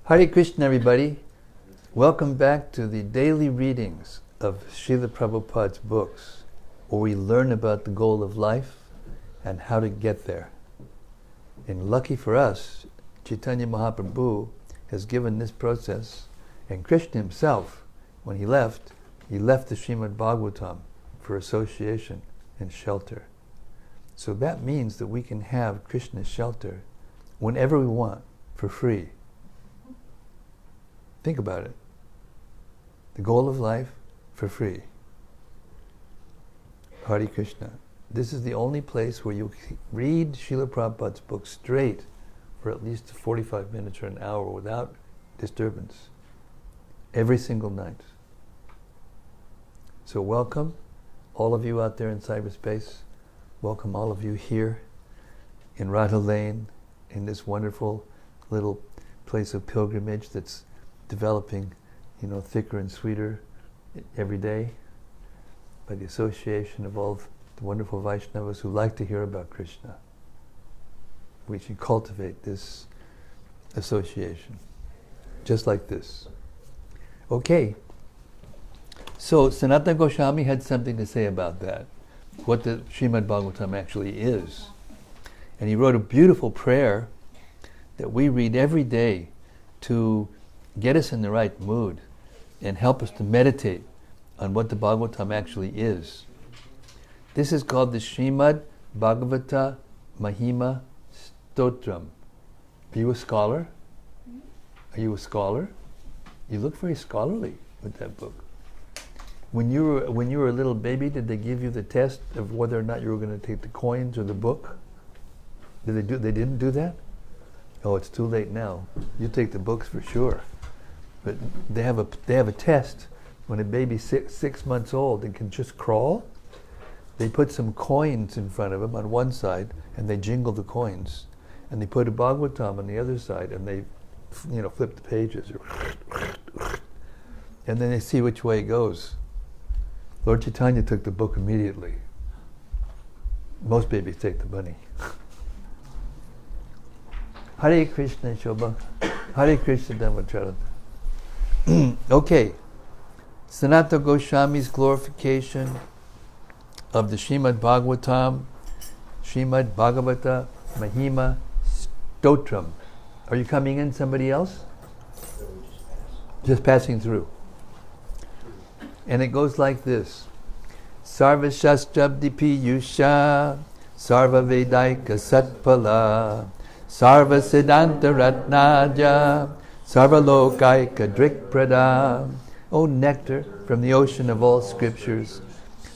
Hare Krishna, everybody. Welcome back to the daily readings of Srila Prabhupada's books, where we learn about the goal of life and how to get there. And lucky for us, Chaitanya Mahaprabhu has given this process, and Krishna himself, when he left the Srimad-Bhagavatam for association and shelter. So that means that we can have Krishna's shelter whenever we want, for free. Think about it. The goal of life, for free. Hare Krishna. This is the only place where you read Srila Prabhupada's book straight for at least 45 minutes or an hour without disturbance. Every single night. So welcome, all of you out there in cyberspace. Welcome all of you here in Radha Lane, in this wonderful little place of pilgrimage that's developing, thicker and sweeter every day by the association of all the wonderful Vaishnavas who like to hear about Krishna. We should cultivate this association, just like this. Okay, so Sanatana Goswami had something to say about that, what the Srimad-Bhagavatam actually is. And he wrote a beautiful prayer that we read every day to get us in the right mood and help us to meditate on what the Bhagavatam actually is. This is called the Srimad-Bhagavata Mahima Stotram. Are you a scholar? Are you a scholar? You look very scholarly with that book. When you were a little baby, did they give you the test of whether or not you were going to take the coins or the book? They didn't do that? Oh, it's too late now. You take the books for sure. But they have a test when a baby's 6 months old and can just crawl. They put some coins in front of them on one side, and they jingle the coins, and they put a Bhagavatam on the other side, and they, flip the pages, and then they see which way it goes. Lord Chaitanya took the book immediately. Most babies take the money. Hare Krishna Shobha. Hare Krishna Dhammacharan. Okay. Sanatana Goswami's glorification of the Srimad-Bhagavatam, Srimad-Bhagavata Mahima Stotram. Are you coming in, somebody else? Just passing through. And it goes like this. Sarva Shastrabdi Piyusha Sarva Vedaika Satpala Sarva Siddhanta Ratnaja Sarva Lokaika Drikprada. O nectar from the ocean of all scriptures,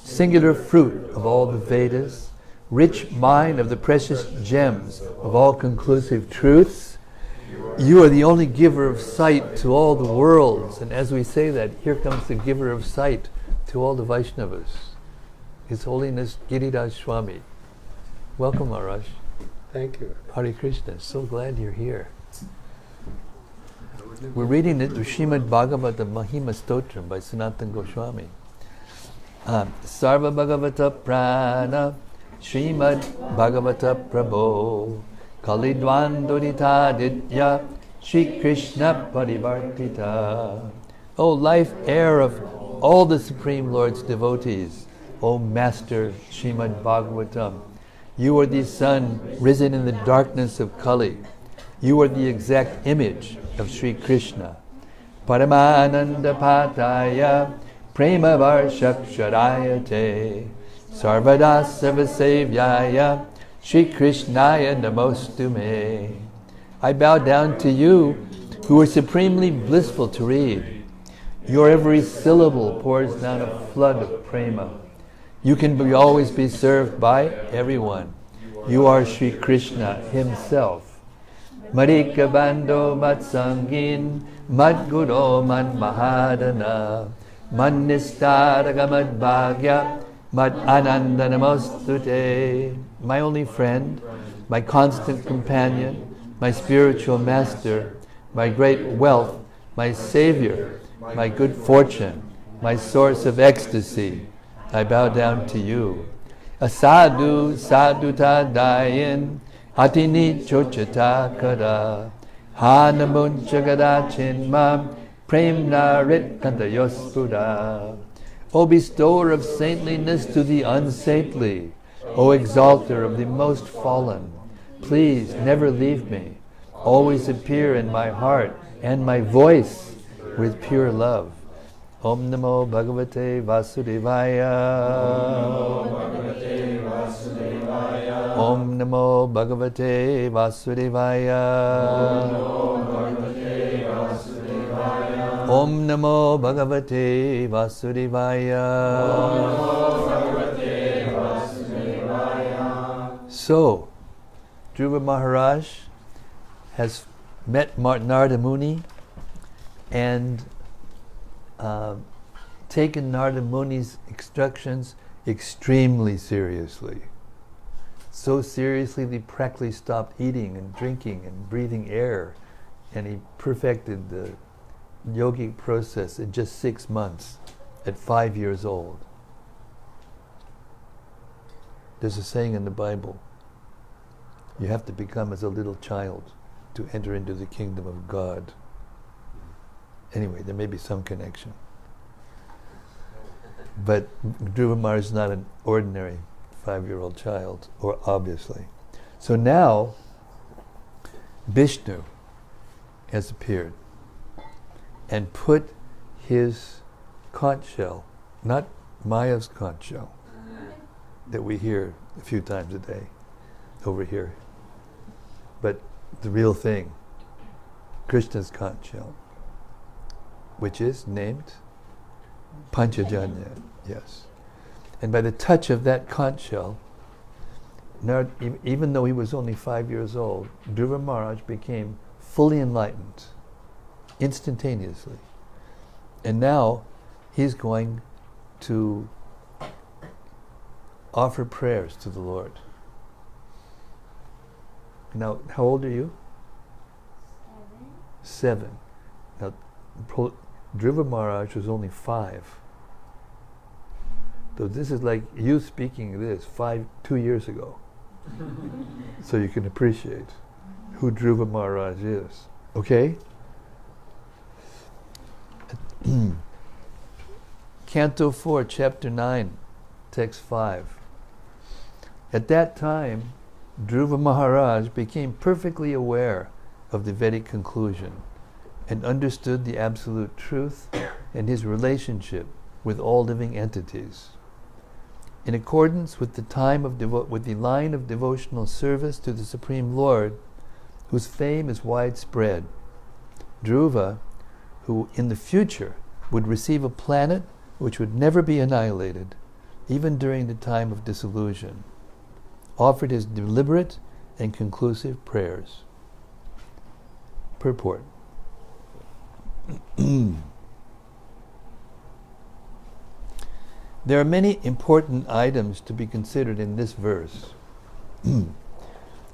singular fruit of all the Vedas, rich mine of the precious gems of all conclusive truths, you are the only giver of sight to all the worlds. And as we say that, here comes the giver of sight to all the Vaishnavas, His Holiness Giriraj Swami. Welcome, Maharaj. Thank you. Hare Krishna. So glad you're here. We're reading the Srimad-Bhagavatam Mahima Stotram by Sanatana Goswami. Sarva Bhagavata Prana Srimad-Bhagavata Prabho Kalidwandodita Ditya Shri Krishna Parivartita. O life air of all the Supreme Lord's devotees, O Master Srimad-Bhagavatam, you are the sun risen in the darkness of Kali. You are the exact image of Sri Krishna. Paramananda Pataya Prema Varshakshadayate Sarvada Sarvasevyaya Shri Krishnaya Namostume. I bow down to you, who are supremely blissful to read. Your every syllable pours down a flood of prema. You can always be served by everyone. You are Sri Krishna Himself. Marika Bando Matsangin Madguro Mad Mahadana Mannistaraka Mad Bhagya Mad Ananda Namostute. My only friend, my constant companion, my spiritual master, my great wealth, my savior, my good fortune, my source of ecstasy, I bow down to you. Asadu Saduta Dayan Atini Chochata Kara Hanamuncha gadachin mam premna rit kantayospuda. O bestower of saintliness to the unsaintly, O exalter of the most fallen, please never leave me. Always appear in my heart and my voice with pure love. Om Namo Bhagavate Vasudevaya. Om Namo Bhagavate Vasudevaya. Om Namo Bhagavate Vasudevaya. So, Dhruva Maharaj has met Narada Muni and taken Narada Muni's instructions extremely seriously. So seriously that he practically stopped eating and drinking and breathing air, and he perfected the yogic process in just 6 months at 5 years old. There's a saying in the Bible, you have to become as a little child to enter into the kingdom of God. Anyway, there may be some connection. But Dhruva Maharaj is not an ordinary 5-year-old child, or obviously. So now, Vishnu has appeared and put his conch shell, not Maya's conch shell, that we hear a few times a day over here, but the real thing, Krishna's conch shell, which is named Panchajanya, yes. And by the touch of that conch shell, even though he was only 5 years old, Dhruva Maharaj became fully enlightened, instantaneously. And now he's going to offer prayers to the Lord. Now, how old are you? 7. Now, Dhruva Maharaj was only 5. So this is like you speaking this 2 years ago. So you can appreciate who Dhruva Maharaj is. Okay? Canto 4, Chapter 9, Text 5. At that time, Dhruva Maharaj became perfectly aware of the Vedic conclusion and understood the absolute truth and his relationship with all living entities. In accordance with the with the line of devotional service to the Supreme Lord, whose fame is widespread, Dhruva, who in the future would receive a planet which would never be annihilated, even during the time of dissolution, offered his deliberate and conclusive prayers. Purport. There are many important items to be considered in this verse.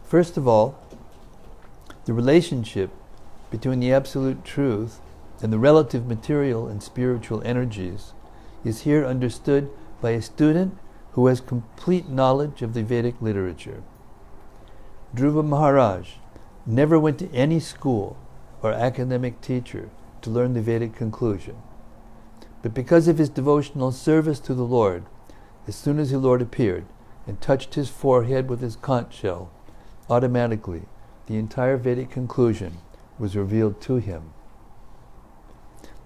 First of all, the relationship between the absolute truth and the relative material and spiritual energies is here understood by a student who has complete knowledge of the Vedic literature. Dhruva Maharaj never went to any school or academic teacher to learn the Vedic conclusion. But because of his devotional service to the Lord, as soon as the Lord appeared and touched his forehead with his conch shell, automatically the entire Vedic conclusion was revealed to him.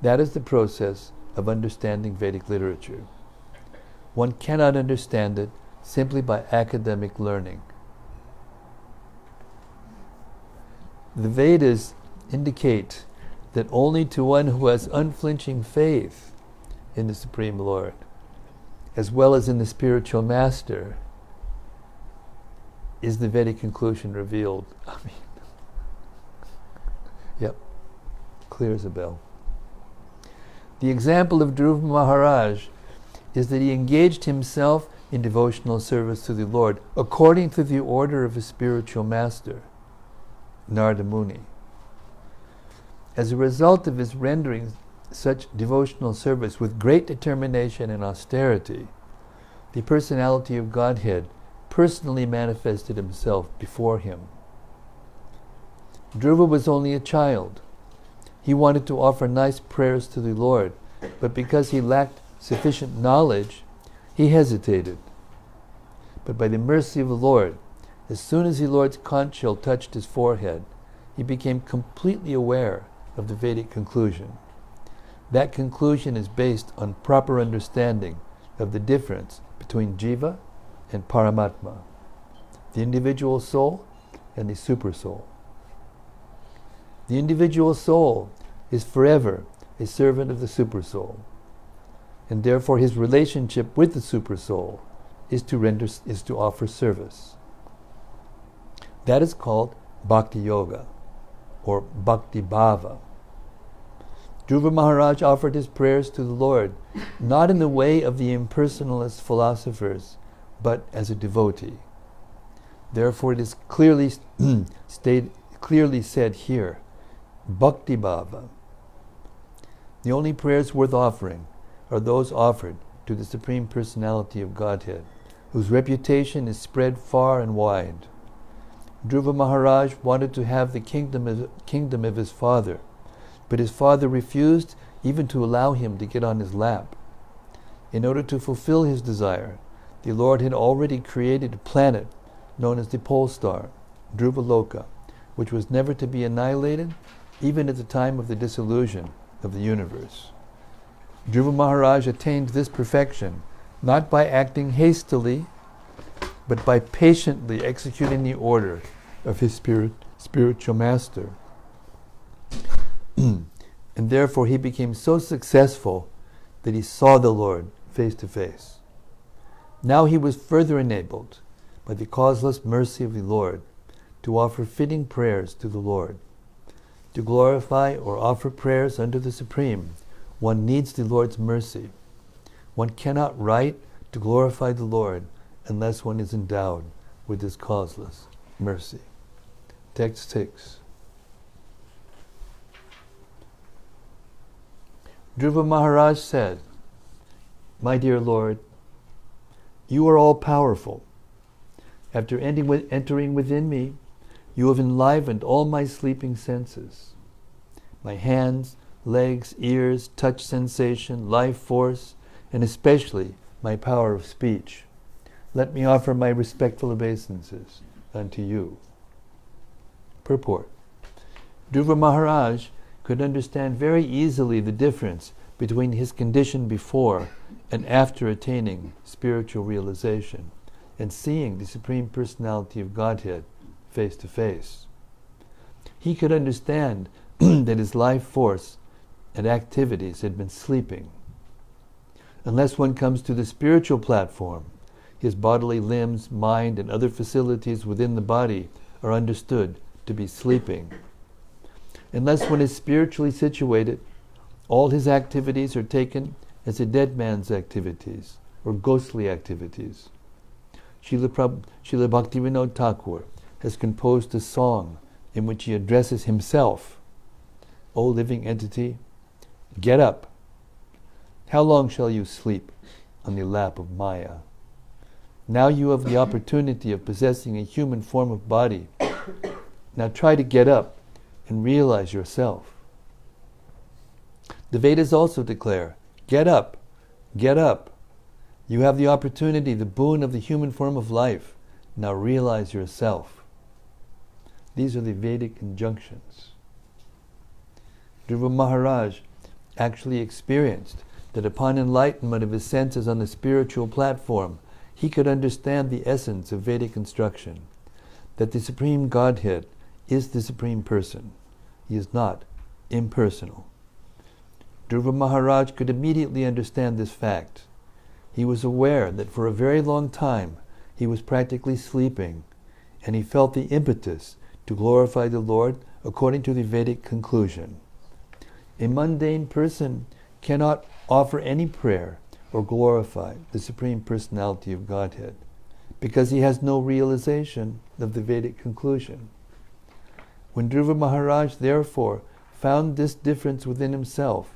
That is the process of understanding Vedic literature. One cannot understand it simply by academic learning. The Vedas indicate that only to one who has unflinching faith in the Supreme Lord, as well as in the spiritual master, is the Vedic conclusion revealed. Yep, clear as a bell. The example of Dhruva Maharaj is that he engaged himself in devotional service to the Lord according to the order of his spiritual master, Narada Muni. As a result of his rendering such devotional service with great determination and austerity, the personality of Godhead personally manifested himself before him. Dhruva was only a child. He wanted to offer nice prayers to the Lord, but because he lacked sufficient knowledge, he hesitated. But by the mercy of the Lord, as soon as the Lord's conch shell touched his forehead, he became completely aware of the Vedic conclusion. That conclusion is based on proper understanding of the difference between Jiva and Paramatma, the individual soul and the supersoul. The individual soul is forever a servant of the supersoul, and therefore his relationship with the supersoul is to offer service. That is called Bhakti Yoga, or Bhakti Bhava. Dhruva Maharaj offered his prayers to the Lord, not in the way of the impersonalist philosophers, but as a devotee. Therefore it is clearly said here, Bhakti Bhava. The only prayers worth offering are those offered to the Supreme Personality of Godhead, whose reputation is spread far and wide. Dhruva Maharaj wanted to have the kingdom of his father, but his father refused even to allow him to get on his lap. In order to fulfill his desire, the Lord had already created a planet known as the pole star, Dhruva Loka, which was never to be annihilated even at the time of the dissolution of the universe. Dhruva Maharaj attained this perfection not by acting hastily, but by patiently executing the order of his spiritual master. And therefore he became so successful that he saw the Lord face to face. Now he was further enabled by the causeless mercy of the Lord to offer fitting prayers to the Lord. To glorify or offer prayers unto the Supreme, one needs the Lord's mercy. One cannot write to glorify the Lord unless one is endowed with His causeless mercy. Text 6. Dhruva Maharaj said, "My dear Lord, you are all-powerful. After entering within me, you have enlivened all my sleeping senses. My hands, legs, ears, touch sensation, life force, and especially my power of speech. Let me offer my respectful obeisances unto you." Purport. Dhruva Maharaj could understand very easily the difference between his condition before and after attaining spiritual realization and seeing the Supreme Personality of Godhead face to face. He could understand that his life force and activities had been sleeping. Unless one comes to the spiritual platform, his bodily limbs, mind, and other facilities within the body are understood to be sleeping. Unless one is spiritually situated, all his activities are taken as a dead man's activities, or ghostly activities. Srila Bhaktivinoda Thakur has composed a song in which he addresses himself. O living entity, get up. How long shall you sleep on the lap of Maya? Now you have the opportunity of possessing a human form of body. Now try to get up and realize yourself. The Vedas also declare, get up, get up. You have the opportunity, the boon of the human form of life. Now realize yourself. These are the Vedic injunctions. Dhruva Maharaj actually experienced that upon enlightenment of his senses on the spiritual platform, he could understand the essence of Vedic instruction, that the Supreme Godhead is the Supreme Person. He is not impersonal. Dhruva Maharaj could immediately understand this fact. He was aware that for a very long time he was practically sleeping, and he felt the impetus to glorify the Lord according to the Vedic conclusion. A mundane person cannot offer any prayer or glorify the Supreme Personality of Godhead because he has no realization of the Vedic conclusion. When Dhruva Maharaj therefore found this difference within himself,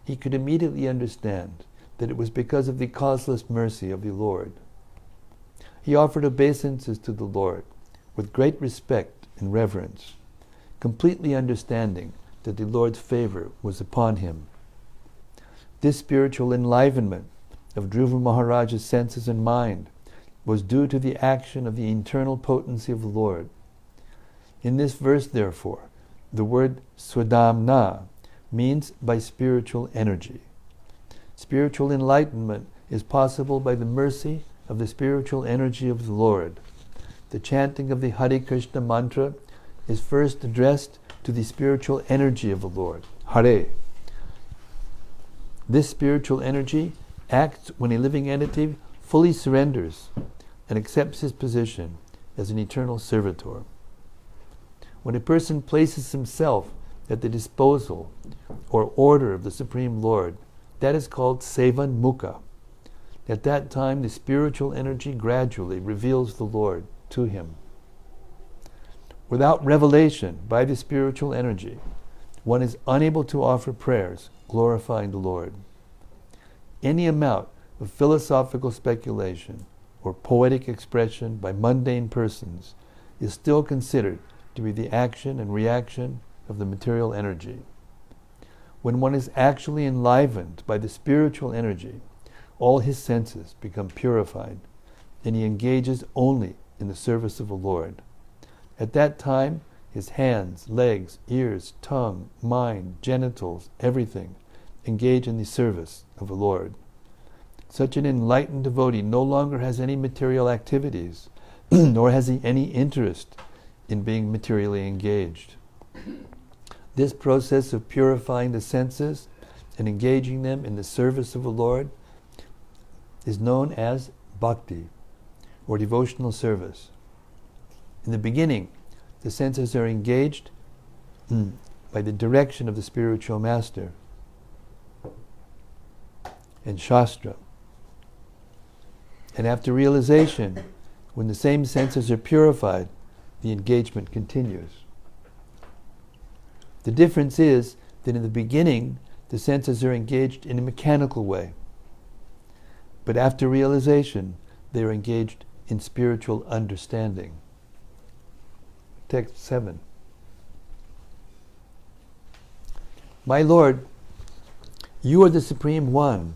he could immediately understand that it was because of the causeless mercy of the Lord. He offered obeisances to the Lord with great respect and reverence, completely understanding that the Lord's favor was upon him. This spiritual enlivenment of Dhruva Maharaja's senses and mind was due to the action of the internal potency of the Lord. In this verse, therefore, the word swadhamna means by spiritual energy. Spiritual enlightenment is possible by the mercy of the spiritual energy of the Lord. The chanting of the Hare Krishna mantra is first addressed to the spiritual energy of the Lord, Hare. This spiritual energy acts when a living entity fully surrenders and accepts his position as an eternal servitor. When a person places himself at the disposal or order of the Supreme Lord, that is called Sevan Mukha. At that time, the spiritual energy gradually reveals the Lord to him. Without revelation by the spiritual energy, one is unable to offer prayers glorifying the Lord. Any amount of philosophical speculation or poetic expression by mundane persons is still considered to be the action and reaction of the material energy. When one is actually enlivened by the spiritual energy, all his senses become purified, and he engages only in the service of the Lord. At that time, his hands, legs, ears, tongue, mind, genitals, everything, engage in the service of the Lord. Such an enlightened devotee no longer has any material activities, nor has he any interest in being materially engaged. This process of purifying the senses and engaging them in the service of the Lord is known as bhakti, or devotional service. In the beginning, the senses are engaged by the direction of the spiritual master and Shastra. And after realization, when the same senses are purified, the engagement continues. The difference is that in the beginning, the senses are engaged in a mechanical way. But after realization, they are engaged in spiritual understanding. Text 7. My Lord, you are the Supreme One,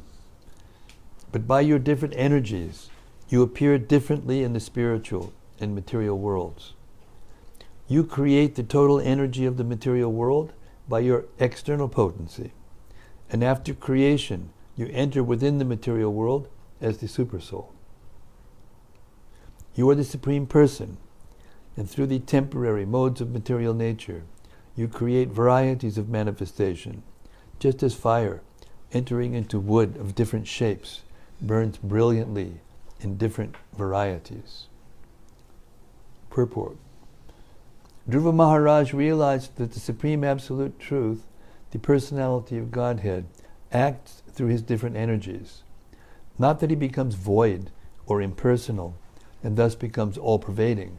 but by your different energies, you appear differently in the spiritual and material worlds. You create the total energy of the material world by your external potency, and after creation, you enter within the material world as the Supersoul. You are the Supreme Person, and through the temporary modes of material nature, you create varieties of manifestation, just as fire, entering into wood of different shapes, burns brilliantly in different varieties. Purport. Dhruva Maharaj realized that the Supreme Absolute Truth, the personality of Godhead, acts through his different energies. Not that he becomes void or impersonal and thus becomes all-pervading.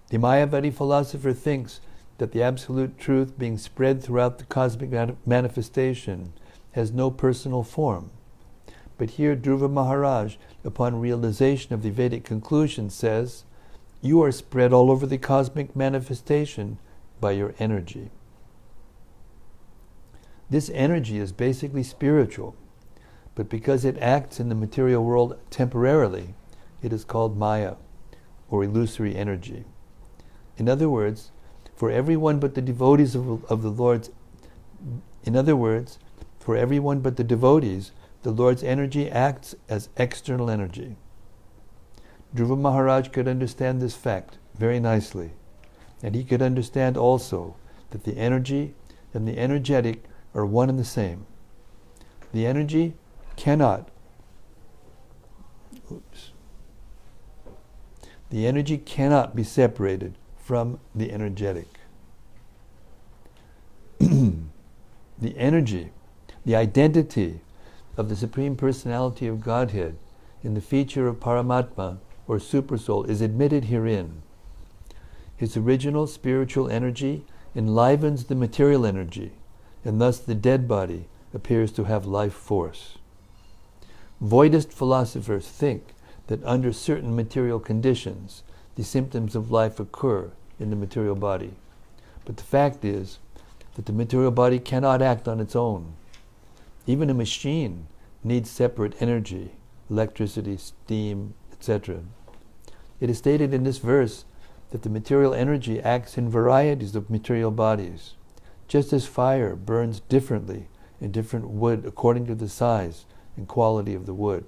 The Mayavadi philosopher thinks that the Absolute Truth, being spread throughout the cosmic manifestation, has no personal form. But here Dhruva Maharaj, upon realization of the Vedic conclusion, says, you are spread all over the cosmic manifestation by your energy. This energy is basically spiritual, but because it acts in the material world temporarily, it is called Maya, or illusory energy. In other words, for everyone but the devotees of the Lord's the Lord's energy acts as external energy. Dhruva Maharaj could understand this fact very nicely, and he could understand also that the energy and the energetic are one and the same. The energy cannot be separated from the energetic. The energy, the identity of the Supreme Personality of Godhead in the feature of Paramatma or Supersoul is admitted herein. His original spiritual energy enlivens the material energy, and thus the dead body appears to have life force. Voidist philosophers think that under certain material conditions, the symptoms of life occur in the material body. But the fact is that the material body cannot act on its own. Even a machine needs separate energy, electricity, steam, etc. It is stated in this verse that the material energy acts in varieties of material bodies, just as fire burns differently in different wood according to the size and quality of the wood.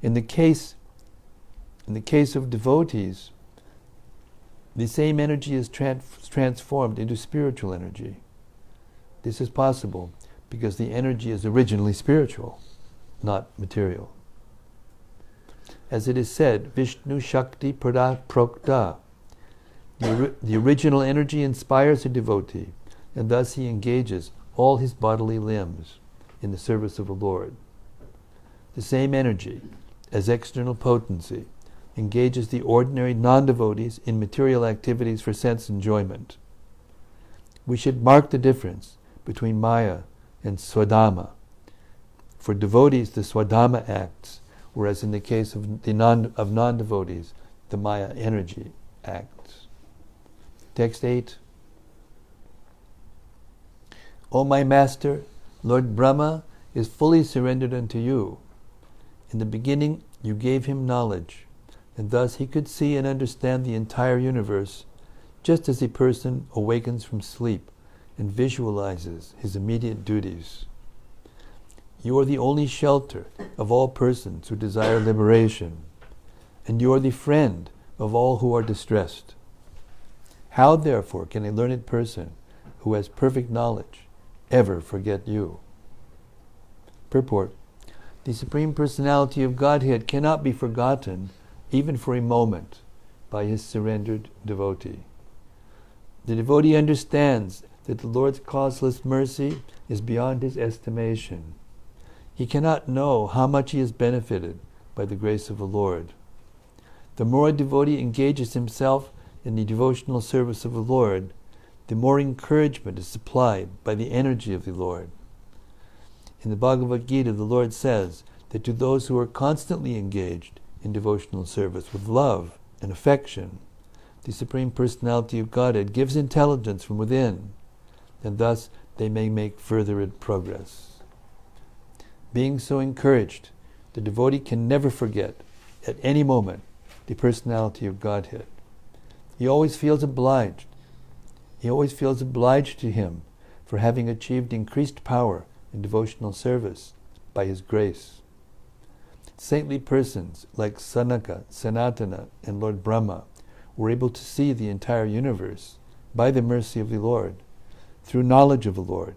In the case of devotees, the same energy is transformed into spiritual energy. This is possible because the energy is originally spiritual, not material. As it is said, Vishnu Shakti Pada Prokta. The original energy inspires a devotee, and thus he engages all his bodily limbs in the service of the Lord. The same energy, as external potency, engages the ordinary non-devotees in material activities for sense enjoyment. We should mark the difference between Maya and Swadharma. For devotees, the Swadharma acts, whereas in the case of non-devotees, the Maya energy acts. Text 8. O my Master, Lord Brahma is fully surrendered unto you. In the beginning, you gave him knowledge, and thus he could see and understand the entire universe, just as a person awakens from sleep and visualizes his immediate duties. You are the only shelter of all persons who desire liberation, and you are the friend of all who are distressed. How, therefore, can a learned person who has perfect knowledge ever forget you? Purport. The Supreme Personality of Godhead cannot be forgotten, even for a moment, by his surrendered devotee. The devotee understands that the Lord's causeless mercy is beyond his estimation. He cannot know how much he is benefited by the grace of the Lord. The more a devotee engages himself in the devotional service of the Lord, the more encouragement is supplied by the energy of the Lord. In the Bhagavad Gita, the Lord says that to those who are constantly engaged in devotional service with love and affection, the Supreme Personality of Godhead gives intelligence from within, and thus they may make further progress. Being so encouraged, the devotee can never forget, at any moment, the Personality of Godhead. He always feels obliged to him for having achieved increased power in devotional service by his grace. Saintly persons like Sanaka, Sanatana, and Lord Brahma were able to see the entire universe by the mercy of the Lord, through knowledge of the Lord.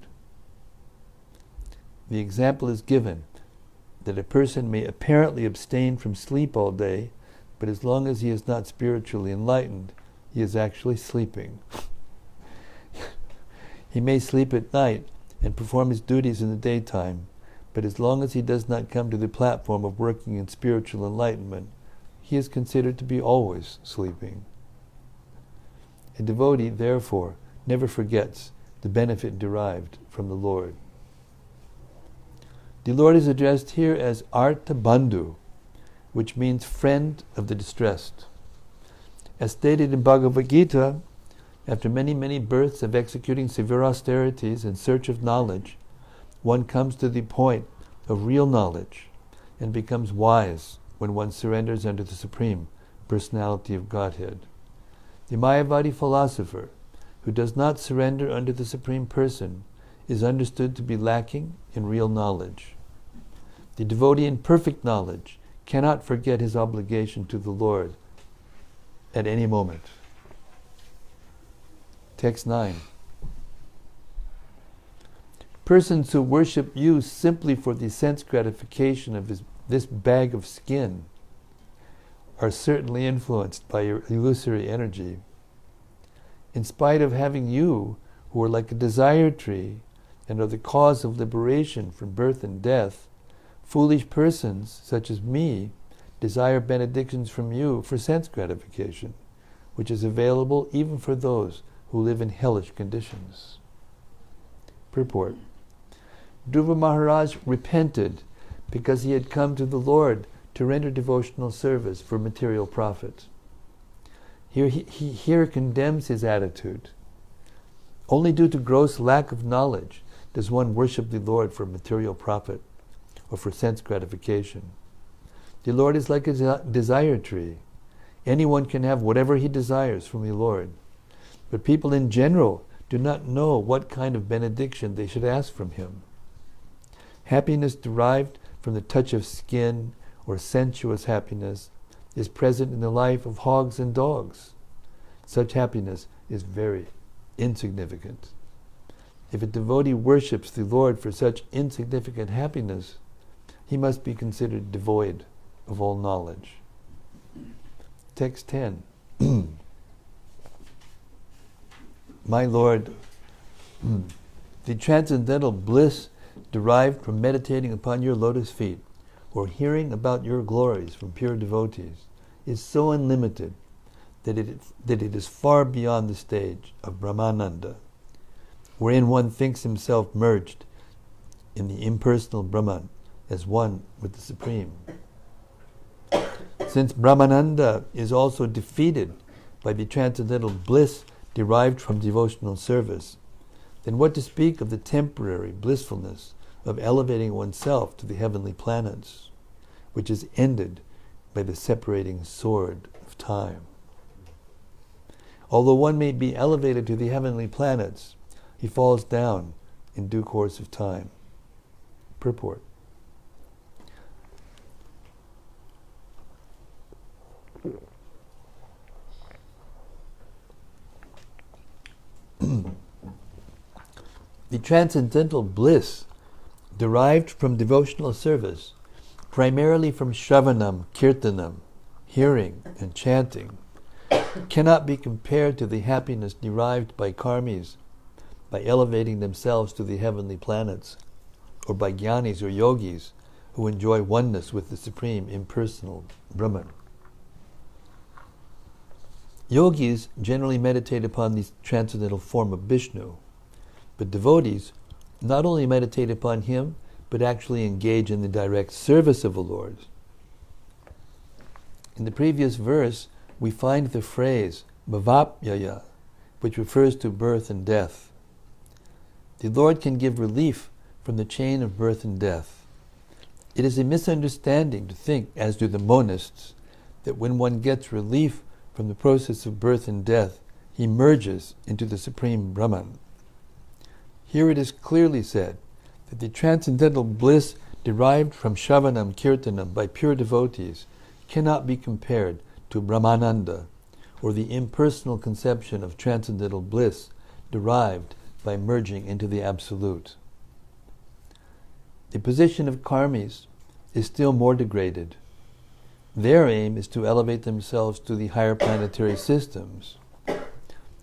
The example is given that a person may apparently abstain from sleep all day, but as long as he is not spiritually enlightened, he is actually sleeping. He may sleep at night and perform his duties in the daytime, but as long as he does not come to the platform of working in spiritual enlightenment, he is considered to be always sleeping. A devotee, therefore, never forgets the benefit derived from the Lord. The Lord is addressed here as Artha Bandhu, which means friend of the distressed. As stated in Bhagavad Gita, after many, many births of executing severe austerities in search of knowledge, one comes to the point of real knowledge and becomes wise when one surrenders unto the Supreme Personality of Godhead. The Mayavadi philosopher who does not surrender unto the Supreme Person is understood to be lacking in real knowledge. The devotee in perfect knowledge cannot forget his obligation to the Lord at any moment. Text 9. Persons who worship you simply for the sense gratification of this bag of skin are certainly influenced by your illusory energy. In spite of having you, who are like a desire tree and are the cause of liberation from birth and death, foolish persons, such as me, desire benedictions from you for sense gratification, which is available even for those who live in hellish conditions. Purport. Dhruva Maharaj repented because he had come to the Lord to render devotional service for material profit. Here condemns his attitude. Only due to gross lack of knowledge does one worship the Lord for material profit or for sense gratification. The Lord is like a desire tree. Anyone can have whatever he desires from the Lord. But people in general do not know what kind of benediction they should ask from him. Happiness derived from the touch of skin or sensuous happiness is present in the life of hogs and dogs. Such happiness is very insignificant. If a devotee worships the Lord for such insignificant happiness, he must be considered devoid of all knowledge. Text 10. My Lord, the transcendental bliss derived from meditating upon your lotus feet or hearing about your glories from pure devotees is so unlimited that it is far beyond the stage of Brahmananda, wherein one thinks himself merged in the impersonal Brahman as one with the Supreme. Since Brahmananda is also defeated by the transcendental bliss derived from devotional service, then what to speak of the temporary blissfulness of elevating oneself to the heavenly planets, which is ended by the separating sword of time. Although one may be elevated to the heavenly planets, he falls down in due course of time. Purport. The transcendental bliss derived from devotional service, primarily from Shravanam, Kirtanam, hearing and chanting, cannot be compared to the happiness derived by karmis by elevating themselves to the heavenly planets, or by jnanis or yogis who enjoy oneness with the Supreme Impersonal Brahman. Yogis generally meditate upon the transcendental form of Vishnu, but devotees not only meditate upon him, but actually engage in the direct service of the Lord. In the previous verse, we find the phrase bhavapyaya, which refers to birth and death. The Lord can give relief from the chain of birth and death. It is a misunderstanding to think, as do the monists, that when one gets relief from the process of birth and death, he merges into the Supreme Brahman. Here it is clearly said that the transcendental bliss derived from Shravanam Kirtanam by pure devotees cannot be compared to Brahmananda, or the impersonal conception of transcendental bliss derived by merging into the Absolute. The position of karmis is still more degraded. Their aim is to elevate themselves to the higher planetary systems.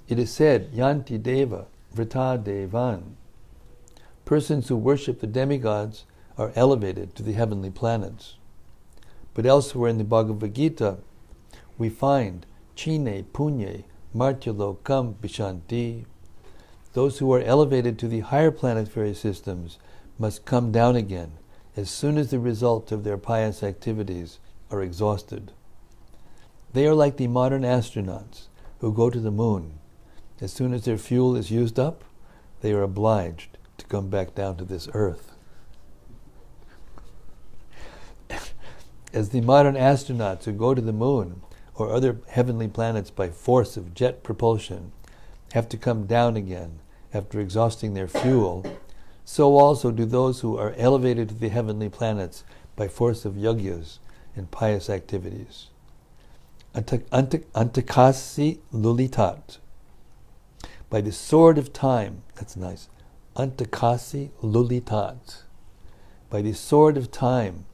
It is said, Yanti Deva Vrita Devan. Persons who worship the demigods are elevated to the heavenly planets. But elsewhere in the Bhagavad Gita, we find Chine Punye Martyalokam Vishanti. Those who are elevated to the higher planetary systems must come down again as soon as the result of their pious activities are exhausted. They are like the modern astronauts who go to the moon. As soon as their fuel is used up, they are obliged to come back down to this earth. As the modern astronauts who go to the moon or other heavenly planets by force of jet propulsion have to come down again after exhausting their fuel, so also do those who are elevated to the heavenly planets by force of yagyas and pious activities. Antakasi lulitat. By the sword of time, that's nice. Antakasi lulitat. By the sword of time,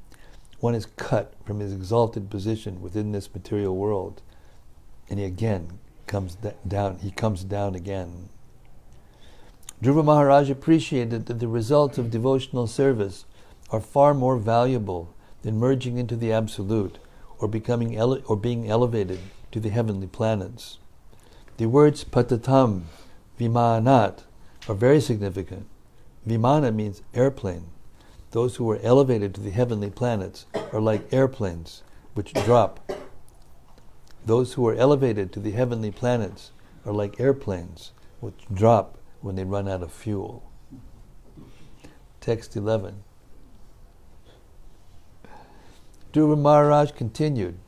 one is cut from his exalted position within this material world, and he again comes down. He comes down again. Dhruva Maharaja appreciated that the results of devotional service are far more valuable than merging into the Absolute or being elevated to the heavenly planets. The words patatam, vimanat are very significant. Vimana means airplane. Those who are elevated to the heavenly planets are like airplanes which drop. Those who are elevated to the heavenly planets are like airplanes which drop when they run out of fuel. Text 11. Dhruva Maharaj continued,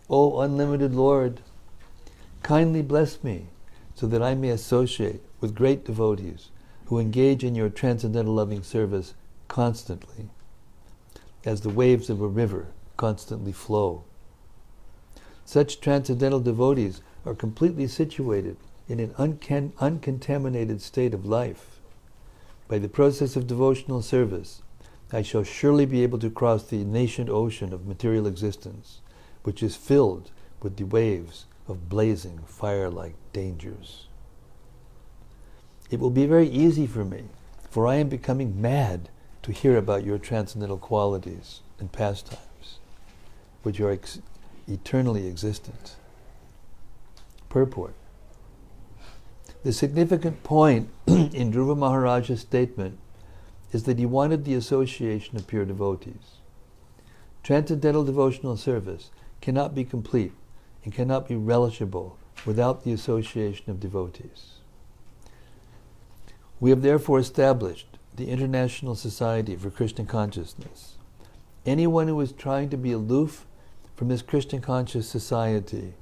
O unlimited Lord, kindly bless me so that I may associate with great devotees who engage in your transcendental loving service constantly, as the waves of a river constantly flow. Such transcendental devotees are completely situated in an uncontaminated state of life. By the process of devotional service, I shall surely be able to cross the nascent ocean of material existence, which is filled with the waves of blazing fire-like dangers. It will be very easy for me, for I am becoming mad to hear about your transcendental qualities and pastimes, which are eternally existent. Purport. The significant point in Dhruva Maharaja's statement is that he wanted the association of pure devotees. Transcendental devotional service cannot be complete and cannot be relishable without the association of devotees. We have therefore established the International Society for Krishna Consciousness. Anyone who is trying to be aloof from this Krishna conscious society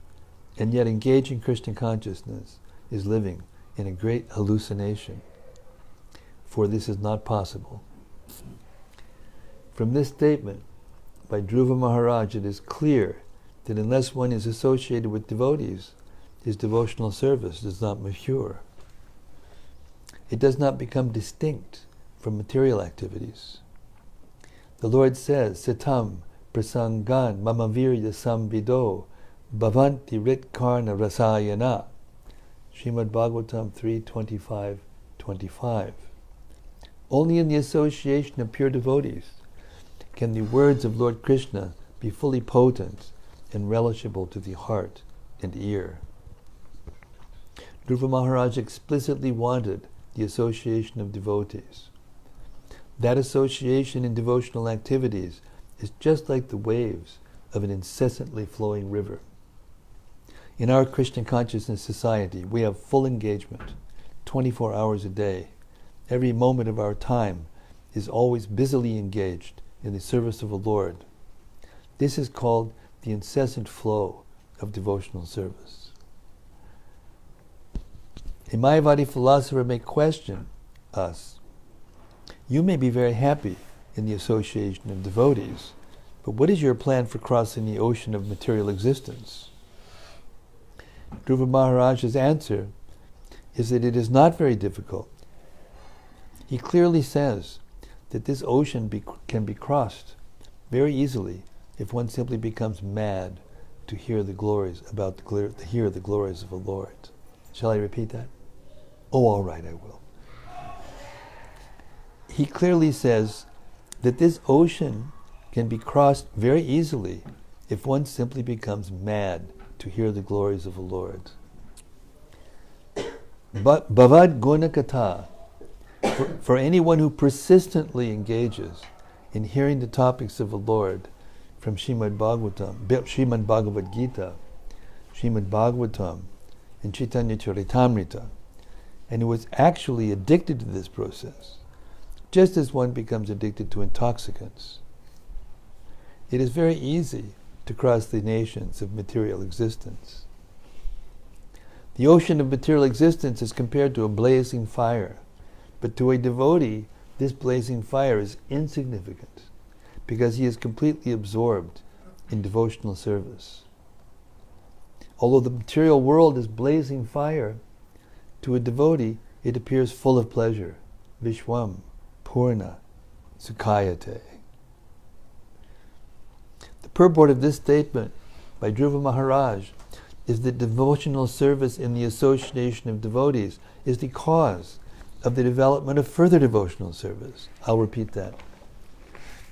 and yet engage in Krishna consciousness is living in a great hallucination, for this is not possible. From this statement by Dhruva Maharaj, it is clear that unless one is associated with devotees, his devotional service does not mature. It does not become distinct from material activities. The Lord says, Sitam prasangan mamavirya samvido bhavanti ritkarna rasayana. Srimad-Bhagavatam 3:25-25. Only in the association of pure devotees can the words of Lord Krishna be fully potent and relishable to the heart and ear. Dhruva Maharaj explicitly wanted the association of devotees. That association in devotional activities is just like the waves of an incessantly flowing river. In our Krishna Consciousness Society, we have full engagement, 24 hours a day. Every moment of our time is always busily engaged in the service of the Lord. This is called the incessant flow of devotional service. A Mayavadi philosopher may question us. You may be very happy in the association of devotees, but what is your plan for crossing the ocean of material existence? Dhruva Maharaj's answer is that it is not very difficult. He clearly says that this ocean can be crossed very easily if one simply becomes mad to hear the glories of the Lord. Shall I repeat that? Oh, all right, I will. He clearly says that this ocean can be crossed very easily if one simply becomes mad to hear the glories of the Lord. But Bhavad Gunakatha, for anyone who persistently engages in hearing the topics of the Lord from Srimad-Bhagavatam, Srimad-Bhagavad Gita, Srimad-Bhagavatam, and Chaitanya Charitamrita, and who is actually addicted to this process, just as one becomes addicted to intoxicants, it is very easy to cross the nations of material existence. The ocean of material existence is compared to a blazing fire, but to a devotee, this blazing fire is insignificant because he is completely absorbed in devotional service. Although the material world is blazing fire, to a devotee it appears full of pleasure. Vishwam Purna Sukhayate. The purport of this statement by Dhruva Maharaj is that devotional service in the association of devotees is the cause of the development of further devotional service. I'll repeat that.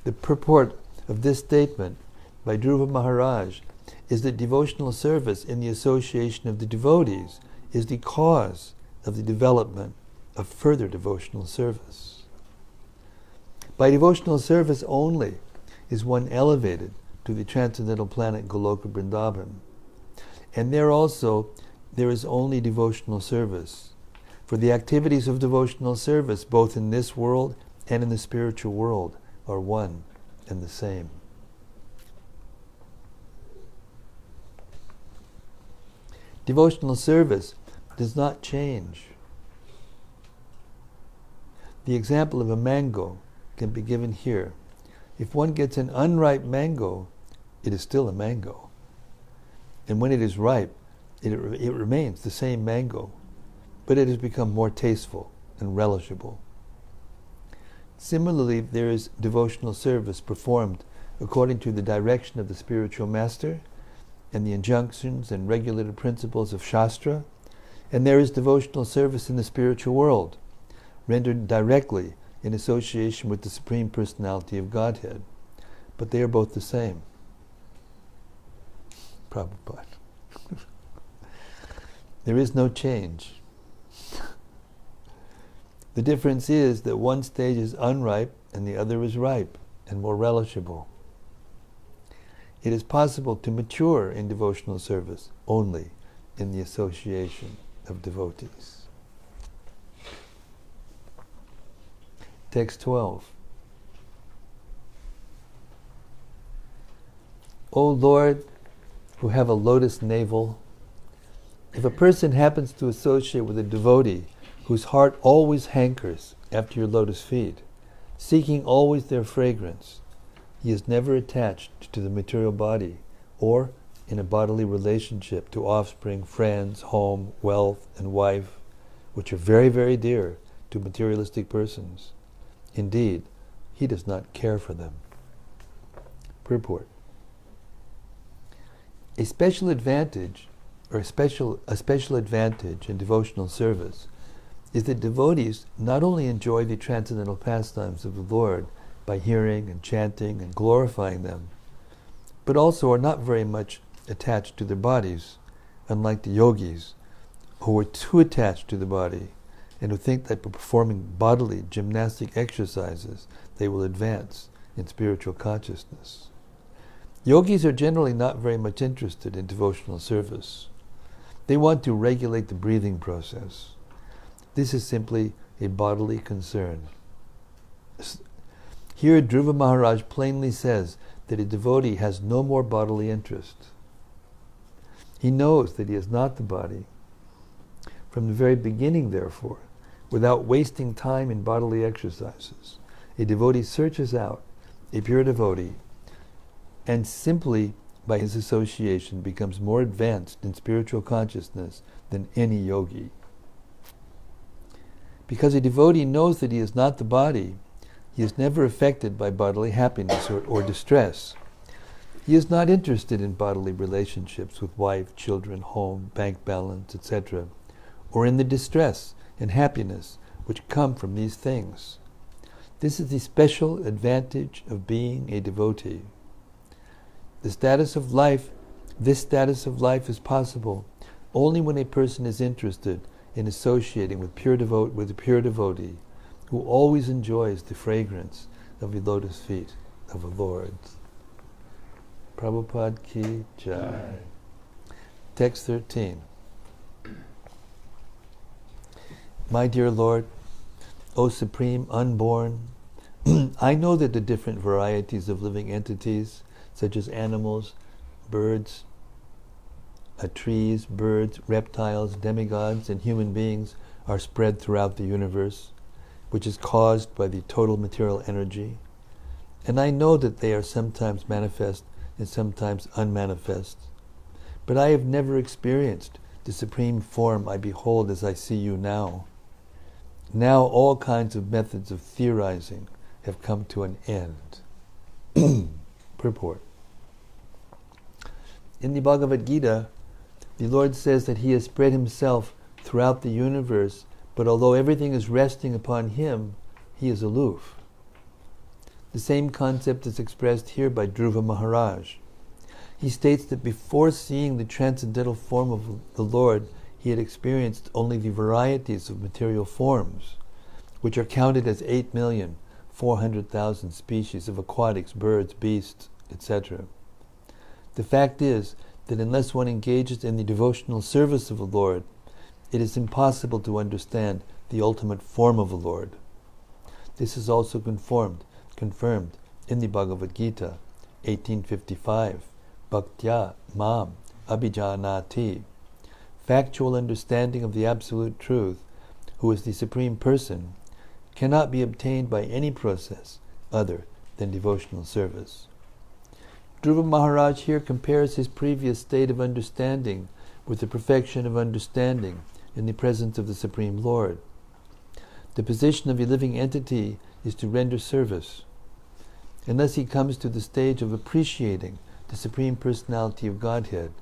The purport of this statement by Dhruva Maharaj is that devotional service in the association of the devotees is the cause of the development of further devotional service. By devotional service only is one elevated to the transcendental planet Goloka Vrindavan. And there also, there is only devotional service. For the activities of devotional service, both in this world and in the spiritual world, are one and the same. Devotional service does not change. The example of a mango can be given here. If one gets an unripe mango, it is still a mango. And when it is ripe, it remains the same mango, but it has become more tasteful and relishable. Similarly, there is devotional service performed according to the direction of the spiritual master and the injunctions and regulated principles of Shastra, and there is devotional service in the spiritual world, rendered directly in association with the Supreme Personality of Godhead. But they are both the same. Prabhupada. There is no change. The difference is that one stage is unripe and the other is ripe and more relishable. It is possible to mature in devotional service only in the association of devotees. Text 12. O Lord, who have a lotus navel, if a person happens to associate with a devotee whose heart always hankers after your lotus feet, seeking always their fragrance, he is never attached to the material body or in a bodily relationship to offspring, friends, home, wealth, and wife, which are very, very dear to materialistic persons. Indeed, he does not care for them. Purport. A special advantage in devotional service is that devotees not only enjoy the transcendental pastimes of the Lord by hearing and chanting and glorifying them, but also are not very much attached to their bodies, unlike the yogis who are too attached to the body and who think that by performing bodily gymnastic exercises they will advance in spiritual consciousness. Yogis are generally not very much interested in devotional service. They want to regulate the breathing process. This is simply a bodily concern. Here Dhruva Maharaj plainly says that a devotee has no more bodily interest. He knows that he is not the body. From the very beginning, therefore, without wasting time in bodily exercises, a devotee searches out a pure devotee and simply by his association becomes more advanced in spiritual consciousness than any yogi. Because a devotee knows that he is not the body, he is never affected by bodily happiness or distress. He is not interested in bodily relationships with wife, children, home, bank balance, etc., or in the distress and happiness which come from these things. This is the special advantage of being a devotee. This status of life is possible only when a person is interested in associating with a pure devotee who always enjoys the fragrance of the lotus feet of the Lord. Prabhupada ki jai. Text 13. My dear Lord, O Supreme Unborn, I know that the different varieties of living entities, such as animals, birds, trees, birds, reptiles, demigods, and human beings, are spread throughout the universe, which is caused by the total material energy. And I know that they are sometimes manifest and sometimes unmanifest. But I have never experienced the supreme form I behold as I see you now. Now all kinds of methods of theorizing have come to an end. Purport. In the Bhagavad Gita, the Lord says that He has spread Himself throughout the universe, but although everything is resting upon Him, He is aloof. The same concept is expressed here by Dhruva Maharaj. He states that before seeing the transcendental form of the Lord, he had experienced only the varieties of material forms, which are counted as 8,400,000 species of aquatics, birds, beasts, etc. The fact is that unless one engages in the devotional service of the Lord, it is impossible to understand the ultimate form of the Lord. This is also confirmed in the Bhagavad Gita, 1855, Bhaktya Mam Abhijanati. Factual understanding of the Absolute Truth, who is the Supreme Person, cannot be obtained by any process other than devotional service. Dhruva Maharaj here compares his previous state of understanding with the perfection of understanding in the presence of the Supreme Lord. The position of a living entity is to render service. Unless he comes to the stage of appreciating the Supreme Personality of Godhead,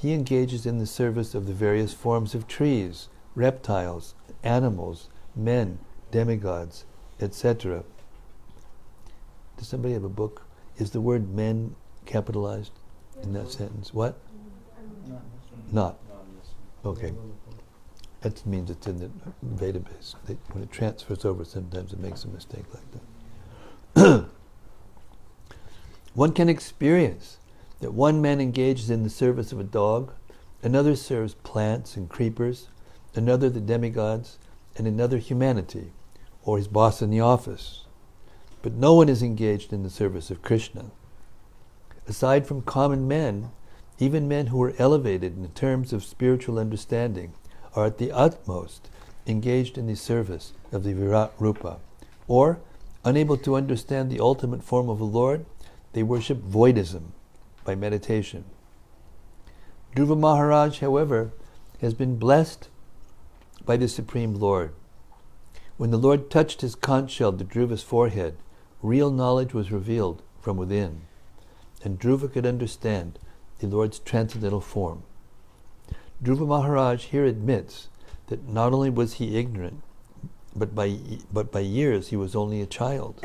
he engages in the service of the various forms of trees, reptiles, animals, men, demigods, etc. Does somebody have a book? Is the word men capitalized in that sentence? What? Not. Okay. That means it's in the database. When it transfers over, sometimes it makes a mistake like that. One can experience that one man engages in the service of a dog, another serves plants and creepers, another the demigods, and another humanity, or his boss in the office. But no one is engaged in the service of Krishna. Aside from common men, even men who are elevated in terms of spiritual understanding are at the utmost engaged in the service of the Virat Rupa, or, unable to understand the ultimate form of the Lord, they worship voidism by meditation. Dhruva Maharaj, however, has been blessed by the Supreme Lord. When the Lord touched his conch shell to Dhruva's forehead, real knowledge was revealed from within, and Dhruva could understand the Lord's transcendental form. Dhruva Maharaj here admits that not only was he ignorant, but by years he was only a child.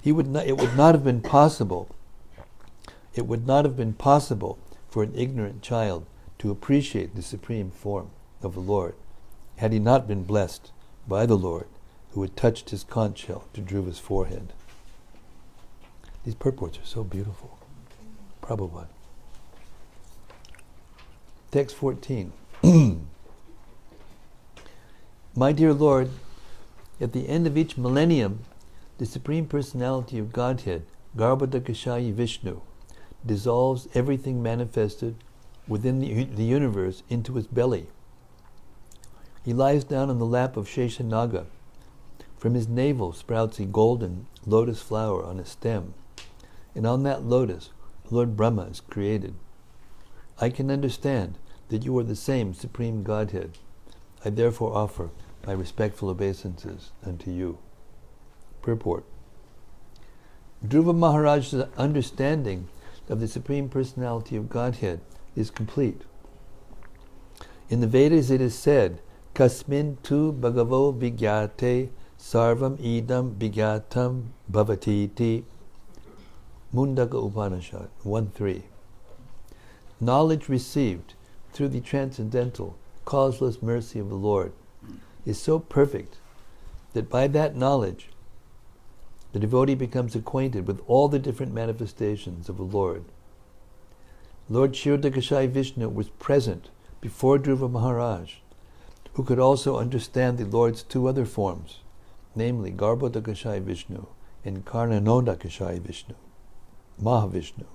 It would not have been possible for an ignorant child to appreciate the supreme form of the Lord, had he not been blessed by the Lord, who had touched his conch shell to Dhruva's forehead. These purports are so beautiful. Prabhupada. Text 14. My dear Lord, at the end of each millennium, the Supreme Personality of Godhead, Garbhodakashayi Vishnu, dissolves everything manifested within the universe into his belly. He lies down on the lap of Sheshanaga. From his navel sprouts a golden lotus flower on a stem, and on that lotus, Lord Brahma is created. I can understand that you are the same Supreme Godhead. I therefore offer my respectful obeisances unto you. Purport. Dhruva Maharaj's understanding of the Supreme Personality of Godhead is complete. In the Vedas it is said, Kasmin tu bhagavo vigyate sarvam idam vigyatam bhavatiti. Mundaka Upanishad 1.3. Knowledge received through the transcendental, causeless mercy of the Lord is so perfect that by that knowledge the devotee becomes acquainted with all the different manifestations of the Lord. Lord Kshirodakashayi Vishnu was present before Dhruva Maharaj, who could also understand the Lord's two other forms, namely Garbhodakashayi Vishnu and Karnanodakashayi Vishnu, Mahavishnu.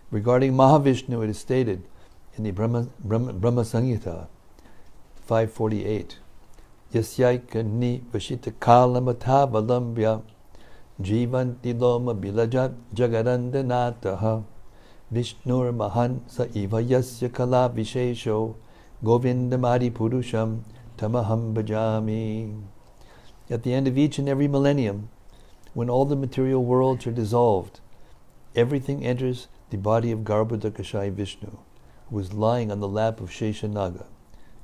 Regarding Mahavishnu, it is stated in the Brahma Samhita 548, Yasyaika ni vashita kalamata valambhya jivanti loma bilajat jagarandanataha Vishnur mahan sa iva yasya kala vishesho govindamadi purusham tamaham bhajami. At the end of each and every millennium, when all the material worlds are dissolved, everything enters the body of Garbhodakashayi Vishnu, who was lying on the lap of Sheshanaga,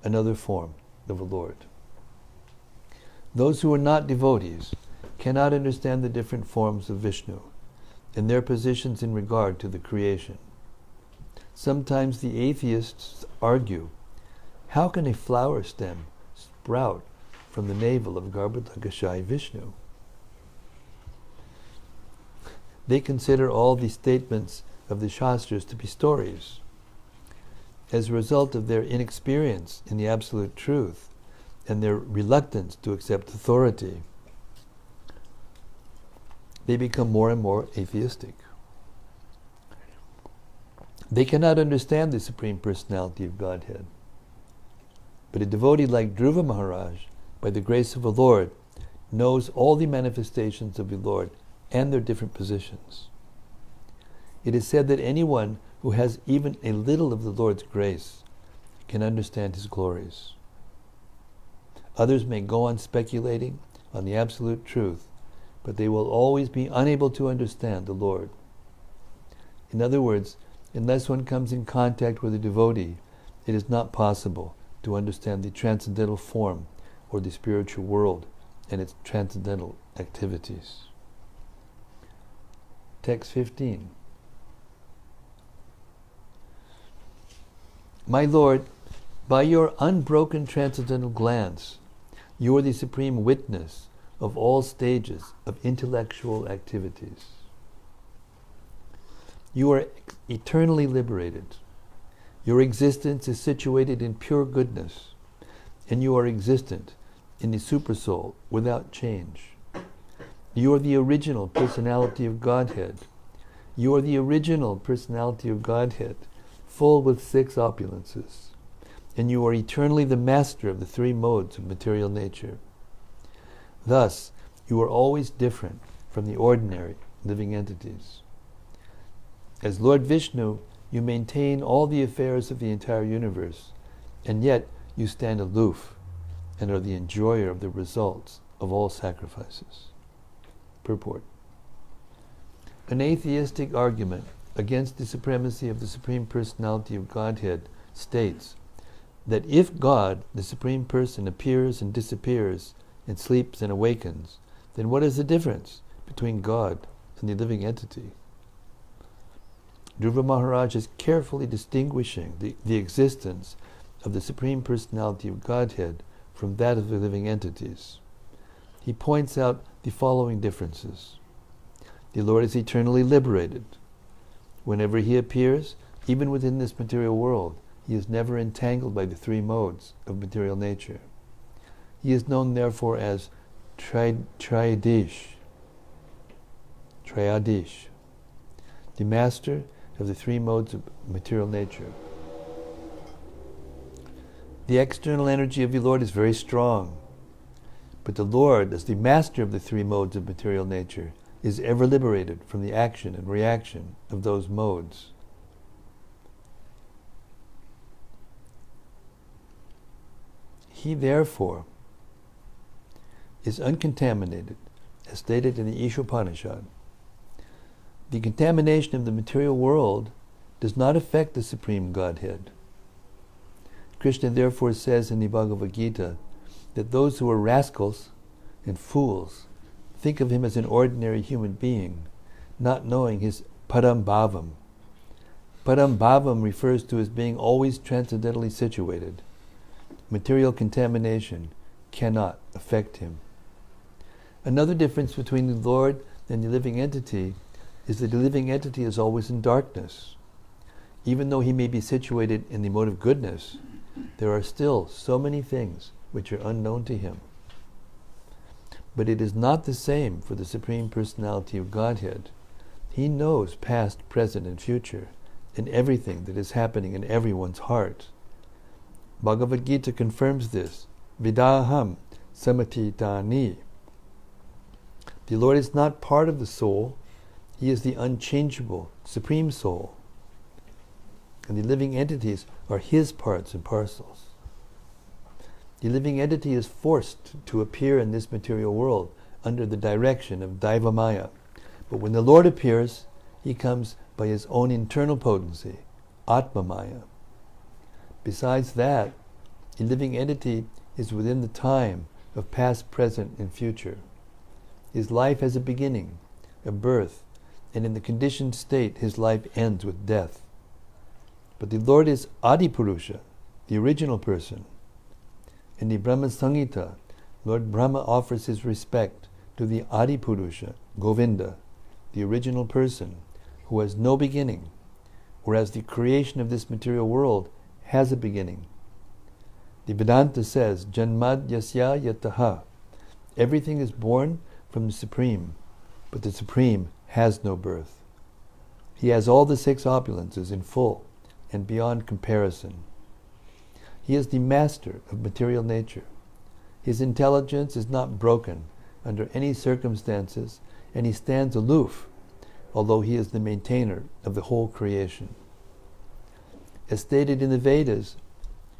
another form of the Lord. Those who are not devotees cannot understand the different forms of Vishnu and their positions in regard to the creation. Sometimes the atheists argue, how can a flower stem sprout from the navel of Garbhodakashayi Vishnu? They consider all the statements of the Shastras to be stories. As a result of their inexperience in the absolute truth and their reluctance to accept authority, they become more and more atheistic. They cannot understand the Supreme Personality of Godhead. But a devotee like Dhruva Maharaj, by the grace of the Lord, knows all the manifestations of the Lord and their different positions. It is said that anyone who has even a little of the Lord's grace can understand His glories. Others may go on speculating on the absolute truth, but they will always be unable to understand the Lord. In other words, unless one comes in contact with a devotee, it is not possible to understand the transcendental form or the spiritual world and its transcendental activities. Text 15. My Lord, by your unbroken transcendental glance, you are the supreme witness of all stages of intellectual activities. You are eternally liberated. Your existence is situated in pure goodness, and you are existent in the Supersoul without change. You are the original personality of Godhead. You are the original personality of Godhead, full with 6 opulences, and you are eternally the master of the 3 modes of material nature. Thus, you are always different from the ordinary living entities. As Lord Vishnu, you maintain all the affairs of the entire universe, and yet you stand aloof and are the enjoyer of the results of all sacrifices. Purport. An atheistic argument against the supremacy of the Supreme Personality of Godhead states that if God, the Supreme Person, appears and disappears and sleeps and awakens, then what is the difference between God and the living entity? Dhruva Maharaj is carefully distinguishing the existence of the Supreme Personality of Godhead from that of the living entities. He points out the following differences. The Lord is eternally liberated. Whenever He appears, even within this material world, He is never entangled by the 3 modes of material nature. He is known therefore as Triadish, the master of the 3 modes of material nature. The external energy of the Lord is very strong, but the Lord, as the master of the 3 modes of material nature, is ever liberated from the action and reaction of those modes. He therefore is uncontaminated, as stated in the Ishopanishad. The contamination of the material world does not affect the Supreme Godhead. Krishna therefore says in the Bhagavad Gita that those who are rascals and fools think of Him as an ordinary human being, not knowing His Param Bhavam. Param Bhavam refers to His being always transcendentally situated. Material contamination cannot affect Him. Another difference between the Lord and the living entity is that the living entity is always in darkness. Even though He may be situated in the mode of goodness, there are still so many things which are unknown to Him. But it is not the same for the Supreme Personality of Godhead. He knows past, present, and future, and everything that is happening in everyone's heart. Bhagavad Gita confirms this. Vidaham samatitani. The Lord is not part of the soul. He is the unchangeable, supreme soul. And the living entities are His parts and parcels. The living entity is forced to appear in this material world under the direction of Daiva Maya. But when the Lord appears, He comes by His own internal potency, Atma Maya. Besides that, a living entity is within the time of past, present, and future. His life has a beginning, a birth, and in the conditioned state, his life ends with death. But the Lord is Adipurusha, the original person. In the Brahma Samhita, Lord Brahma offers his respect to the Adipurusha, Govinda, the original person, who has no beginning whereas the creation of this material world has a beginning. The Vedanta says, Janmad yasya yataha. Everything is born from the Supreme, but the Supreme has no birth. He has all the six opulences in full and beyond comparison. He is the master of material nature. His intelligence is not broken under any circumstances, and he stands aloof, although he is the maintainer of the whole creation. As stated in the Vedas,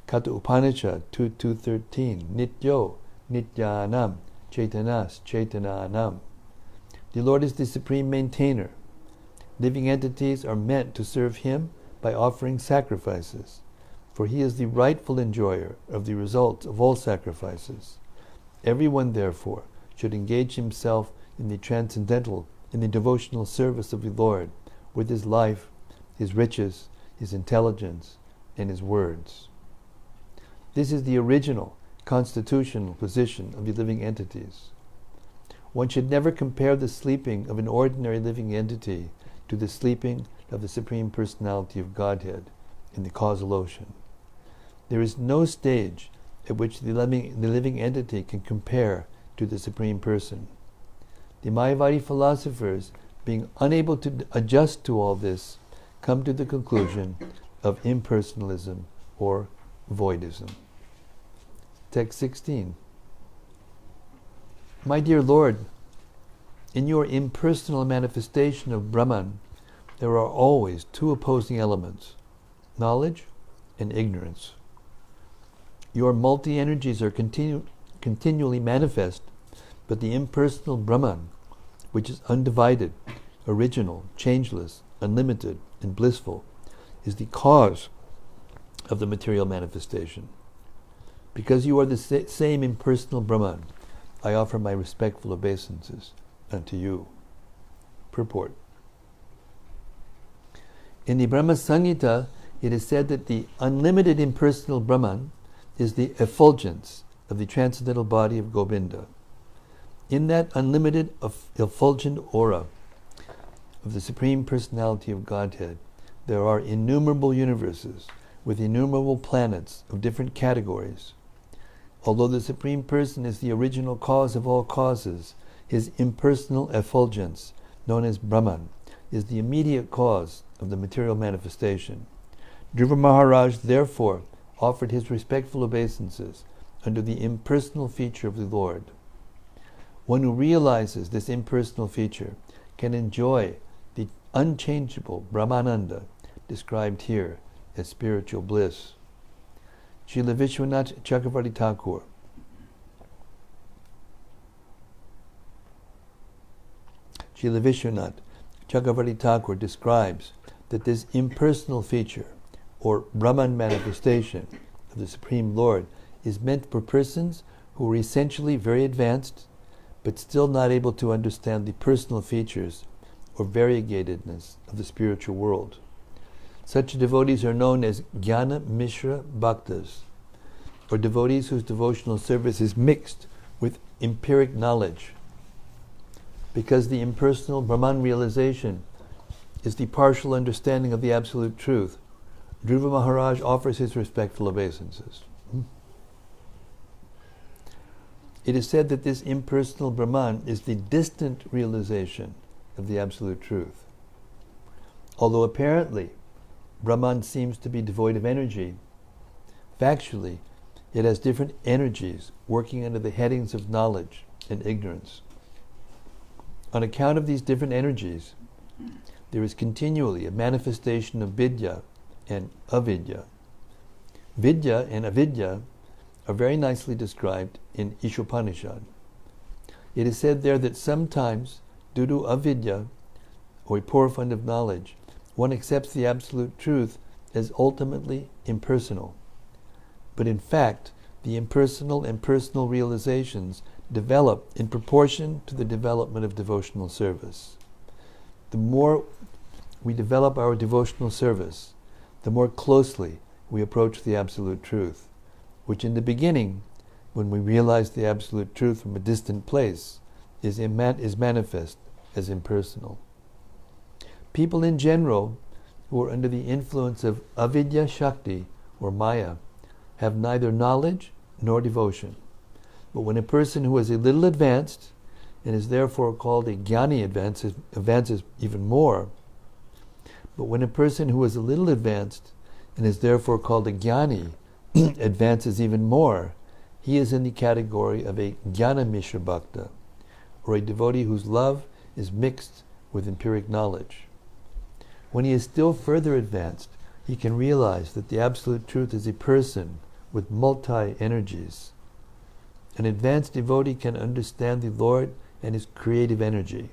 Katha Upanishad 2.2.13, Nityo Nityanam Chaitanas Chaitananam. The Lord is the supreme maintainer. Living entities are meant to serve Him by offering sacrifices, for He is the rightful enjoyer of the results of all sacrifices. Everyone, therefore, should engage himself in the devotional service of the Lord, with his life, his riches, his intelligence, and his words. This is the original constitutional position of the living entities. One should never compare the sleeping of an ordinary living entity to the sleeping of the Supreme Personality of Godhead in the causal ocean. There is no stage at which the living entity can compare to the Supreme Person. The Mayavadi philosophers, being unable to adjust to all this, come to the conclusion of impersonalism or voidism. Text 16. My dear Lord, in your impersonal manifestation of Brahman, there are always two opposing elements, knowledge and ignorance. Your multi-energies are continually manifest, but the impersonal Brahman, which is undivided, original, changeless, unlimited, and blissful, is the cause of the material manifestation. Because you are the same impersonal Brahman, I offer my respectful obeisances unto you. Purport. In the Brahma Samhita, it is said that the unlimited impersonal Brahman is the effulgence of the transcendental body of Govinda. In that unlimited effulgent aura of the Supreme Personality of Godhead, there are innumerable universes with innumerable planets of different categories. Although the Supreme Person is the original cause of all causes, his impersonal effulgence, known as Brahman, is the immediate cause of the material manifestation. Dhruva Maharaj therefore offered his respectful obeisances under the impersonal feature of the Lord. One who realizes this impersonal feature can enjoy the unchangeable Brahmananda described here as spiritual bliss. Srila Vishwanath Chakravarti Thakur. Srila Vishwanath Chakravarti Thakur describes that this impersonal feature, or Brahman manifestation of the Supreme Lord, is meant for persons who are essentially very advanced, but still not able to understand the personal features or variegatedness of the spiritual world. Such devotees are known as Jnana Mishra Bhaktas, or devotees whose devotional service is mixed with empiric knowledge. Because the impersonal Brahman realization is the partial understanding of the Absolute Truth, Dhruva Maharaj offers his respectful obeisances. It is said that this impersonal Brahman is the distant realization of the Absolute Truth. Although apparently Brahman seems to be devoid of energy, factually it has different energies working under the headings of knowledge and ignorance. On account of these different energies, there is continually a manifestation of vidya and avidya. Vidya and avidya are very nicely described in Ishopanishad. It is said there that sometimes, due to avidya, or a poor fund of knowledge, one accepts the Absolute Truth as ultimately impersonal. But in fact, the impersonal and personal realizations develop in proportion to the development of devotional service. The more we develop our devotional service, the more closely we approach the Absolute Truth, which in the beginning, when we realize the Absolute Truth from a distant place, is manifest as impersonal. People in general who are under the influence of avidya shakti, or maya, have neither knowledge nor devotion. But when a person who is a little advanced, and is therefore called a jnani, advances even more. But when a person who is a little advanced, and is therefore called a jnani, advances even more, he is in the category of a jnana mishra bhakta, or a devotee whose love is mixed with empiric knowledge. When he is still further advanced, he can realize that the Absolute Truth is a person with multi-energies. An advanced devotee can understand the Lord and his creative energy.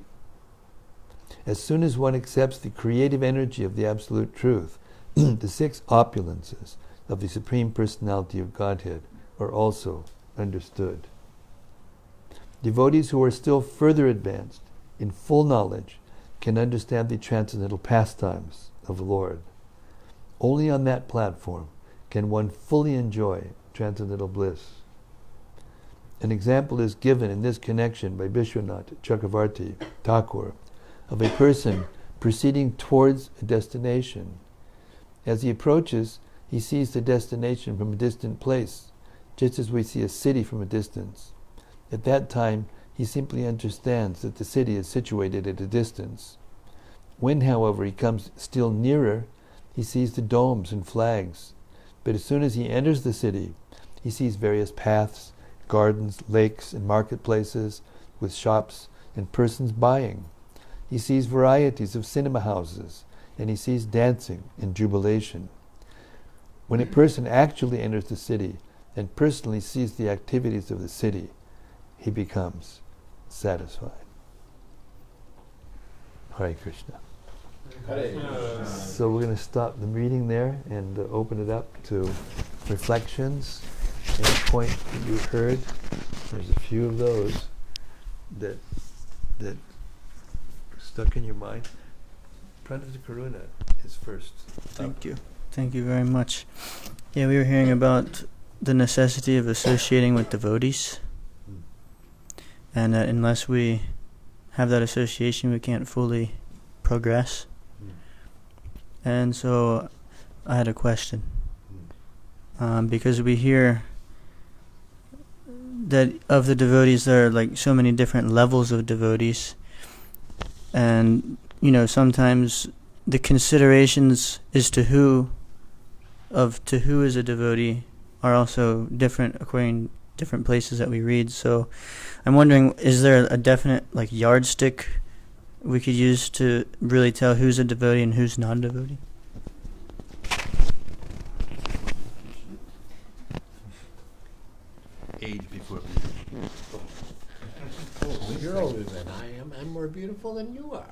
As soon as one accepts the creative energy of the Absolute Truth, the 6 opulences of the Supreme Personality of Godhead are also understood. Devotees who are still further advanced in full knowledge can understand the transcendental pastimes of the Lord. Only on that platform can one fully enjoy transcendental bliss. An example is given in this connection by Vishwanath Chakravarti Thakur of a person proceeding towards a destination. As he approaches, he sees the destination from a distant place, just as we see a city from a distance. At that time, he simply understands that the city is situated at a distance. When, however, he comes still nearer, he sees the domes and flags. But as soon as he enters the city, he sees various paths, gardens, lakes, and marketplaces with shops and persons buying. He sees varieties of cinema houses, and he sees dancing and jubilation. When a person actually enters the city and personally sees the activities of the city, he becomes satisfied. Hare Krishna. So we're going to stop the meeting there and open it up to reflections. Any point that you heard, there's a few of those that stuck in your mind. Pranata Karuna is first. Thank you. Thank you very much. Yeah, we were hearing about the necessity of associating with devotees. And that unless we have that association, we can't fully progress. And so I had a question. Because we hear that of the devotees, there are like so many different levels of devotees. And, sometimes the considerations as to who is a devotee are also different according to different places that we read. So I'm wondering, is there a definite yardstick we could use to really tell who's a devotee and who's not a devotee? Age before Oh, you're older than I am. I'm more beautiful than you are.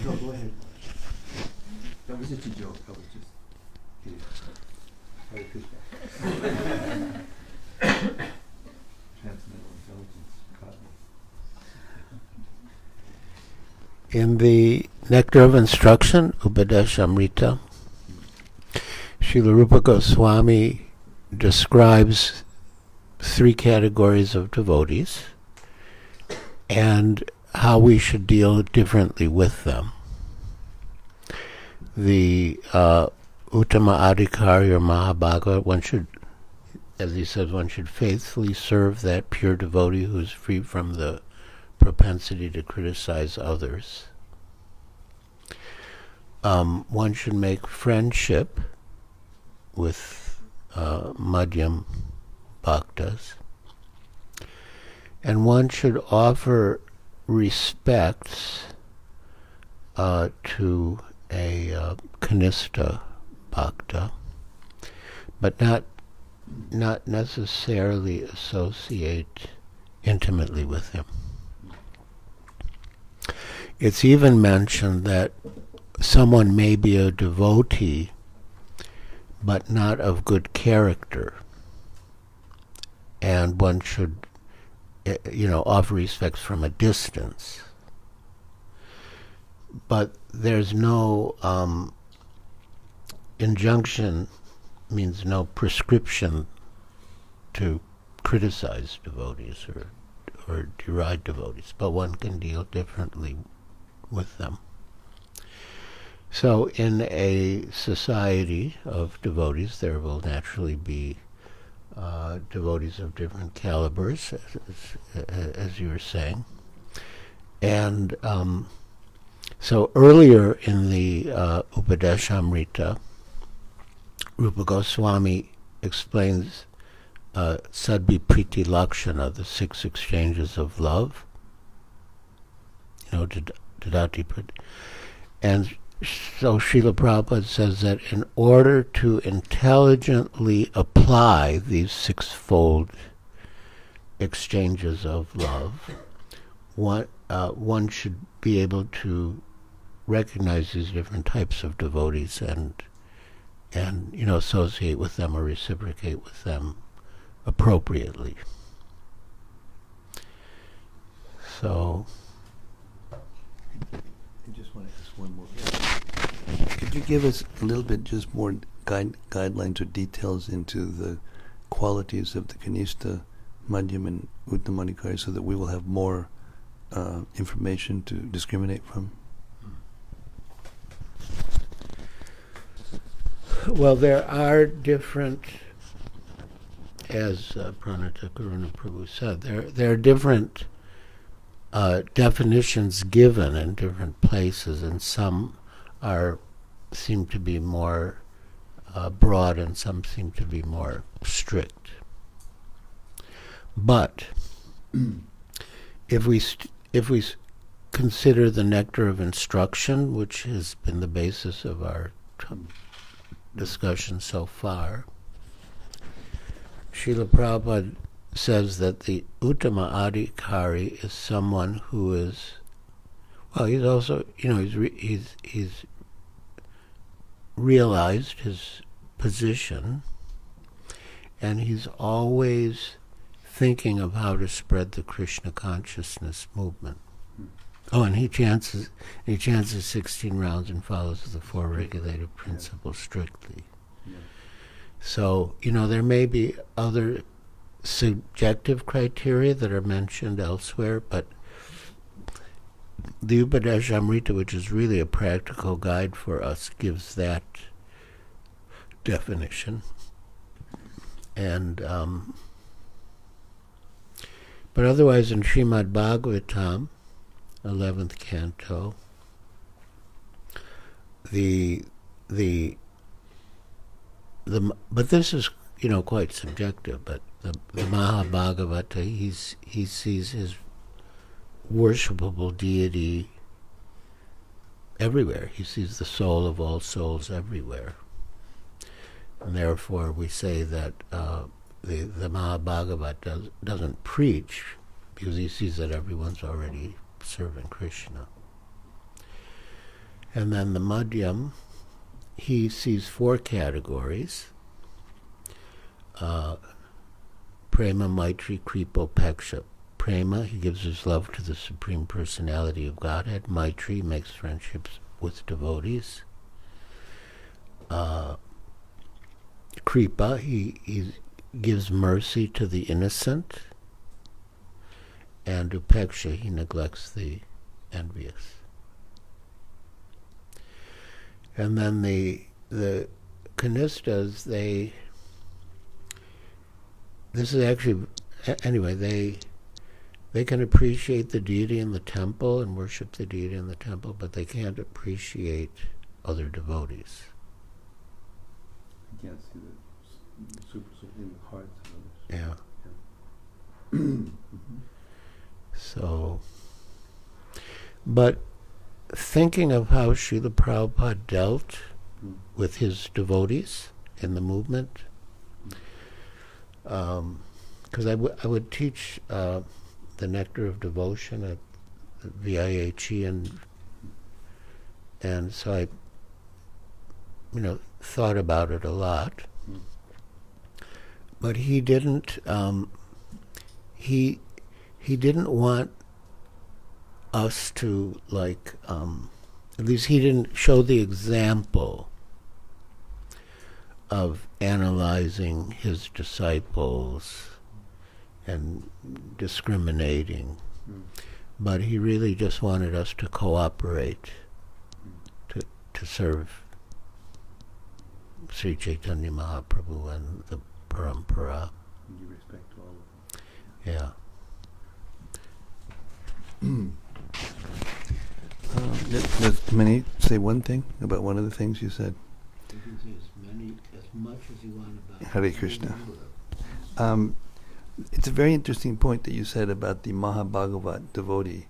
Go ahead. That was just a joke. I was just kidding. Hare Krishna. Transcendental intelligence caught me. In the Nectar of Instruction, Upadeshamrita, Srila Rupa Goswami describes 3 categories of devotees and how we should deal differently with them. The Uttama Adhikari or Mahabhaga, one should, as he says, one should faithfully serve that pure devotee who is free from the propensity to criticize others. One should make friendship with Madhyam Bhaktas, and one should offer respects to a Kanistha Bhakta, but not necessarily associate intimately with him. It's even mentioned that someone may be a devotee but not of good character, and one should offer respects from a distance. But there's no injunction, means no prescription to criticize devotees or deride devotees, but one can deal differently with them. So in a society of devotees, there will naturally be devotees of different calibers, as you were saying. And so earlier in the Upadeshamrita, Rupa Goswami explains Sadbi Priti Lakshana, the 6 exchanges of love. Dadati Priti. And so Srila Prabhupada says that in order to intelligently apply these 6-fold exchanges of love, one should be able to recognize these different types of devotees and associate with them or reciprocate with them appropriately. So I just want to ask one more. Could you give us a little bit just more guidelines or details into the qualities of the Kanishta, Madhyam, and Uttamadhikari so that we will have more information to discriminate from? Well, there are different, as Pranata Karuna Prabhu said, there are different definitions given in different places, and some seem to be more broad and some seem to be more strict. But if we consider the nectar of instruction, which has been the basis of our discussion so far, Srila Prabhupada says that the Uttama Adhikari is someone who is, well, he's also, he's realized his position, and he's always thinking of how to spread the Krishna consciousness movement. Oh, and he chants 16 rounds and follows the 4 regulative principles strictly. Yeah. So, there may be other subjective criteria that are mentioned elsewhere, but the Upadeshamrita, which is really a practical guide for us, gives that definition. And but otherwise, in Srimad-Bhagavatam, 11th canto, but this is quite subjective. But the Mahabhagavata, he sees his worshipable deity everywhere. He sees the soul of all souls everywhere, and therefore we say that the Mahabhagavata doesn't preach because he sees that everyone's already serving Krishna. And then the Madhyam, he sees 4 categories: Prema, Maitri, Kripa, Upeksha. Prema, he gives his love to the Supreme Personality of Godhead. Maitri, makes friendships with devotees. Kripa, he gives mercy to the innocent. And Upeksha, he neglects the envious. And then the Kanistas, they can appreciate the deity in the temple and worship the deity in the temple, but they can't appreciate other devotees. You can't see the super in the hearts of others. Yeah. Mm-hmm. So, but thinking of how Srila Prabhupada dealt with his devotees in the movement, because I would teach the Nectar of Devotion at the VIHE, and so I, thought about it a lot. But he didn't. He didn't want us to at least he didn't show the example of analyzing his disciples and discriminating. But he really just wanted us to cooperate to serve Sri Chaitanya Mahaprabhu and the Parampara. You respect all of them. Yeah. Does Mani say one thing about one of the things you said? You can say as much as you want about Hare Krishna. It's a very interesting point that you said about the Mahabhagavat devotee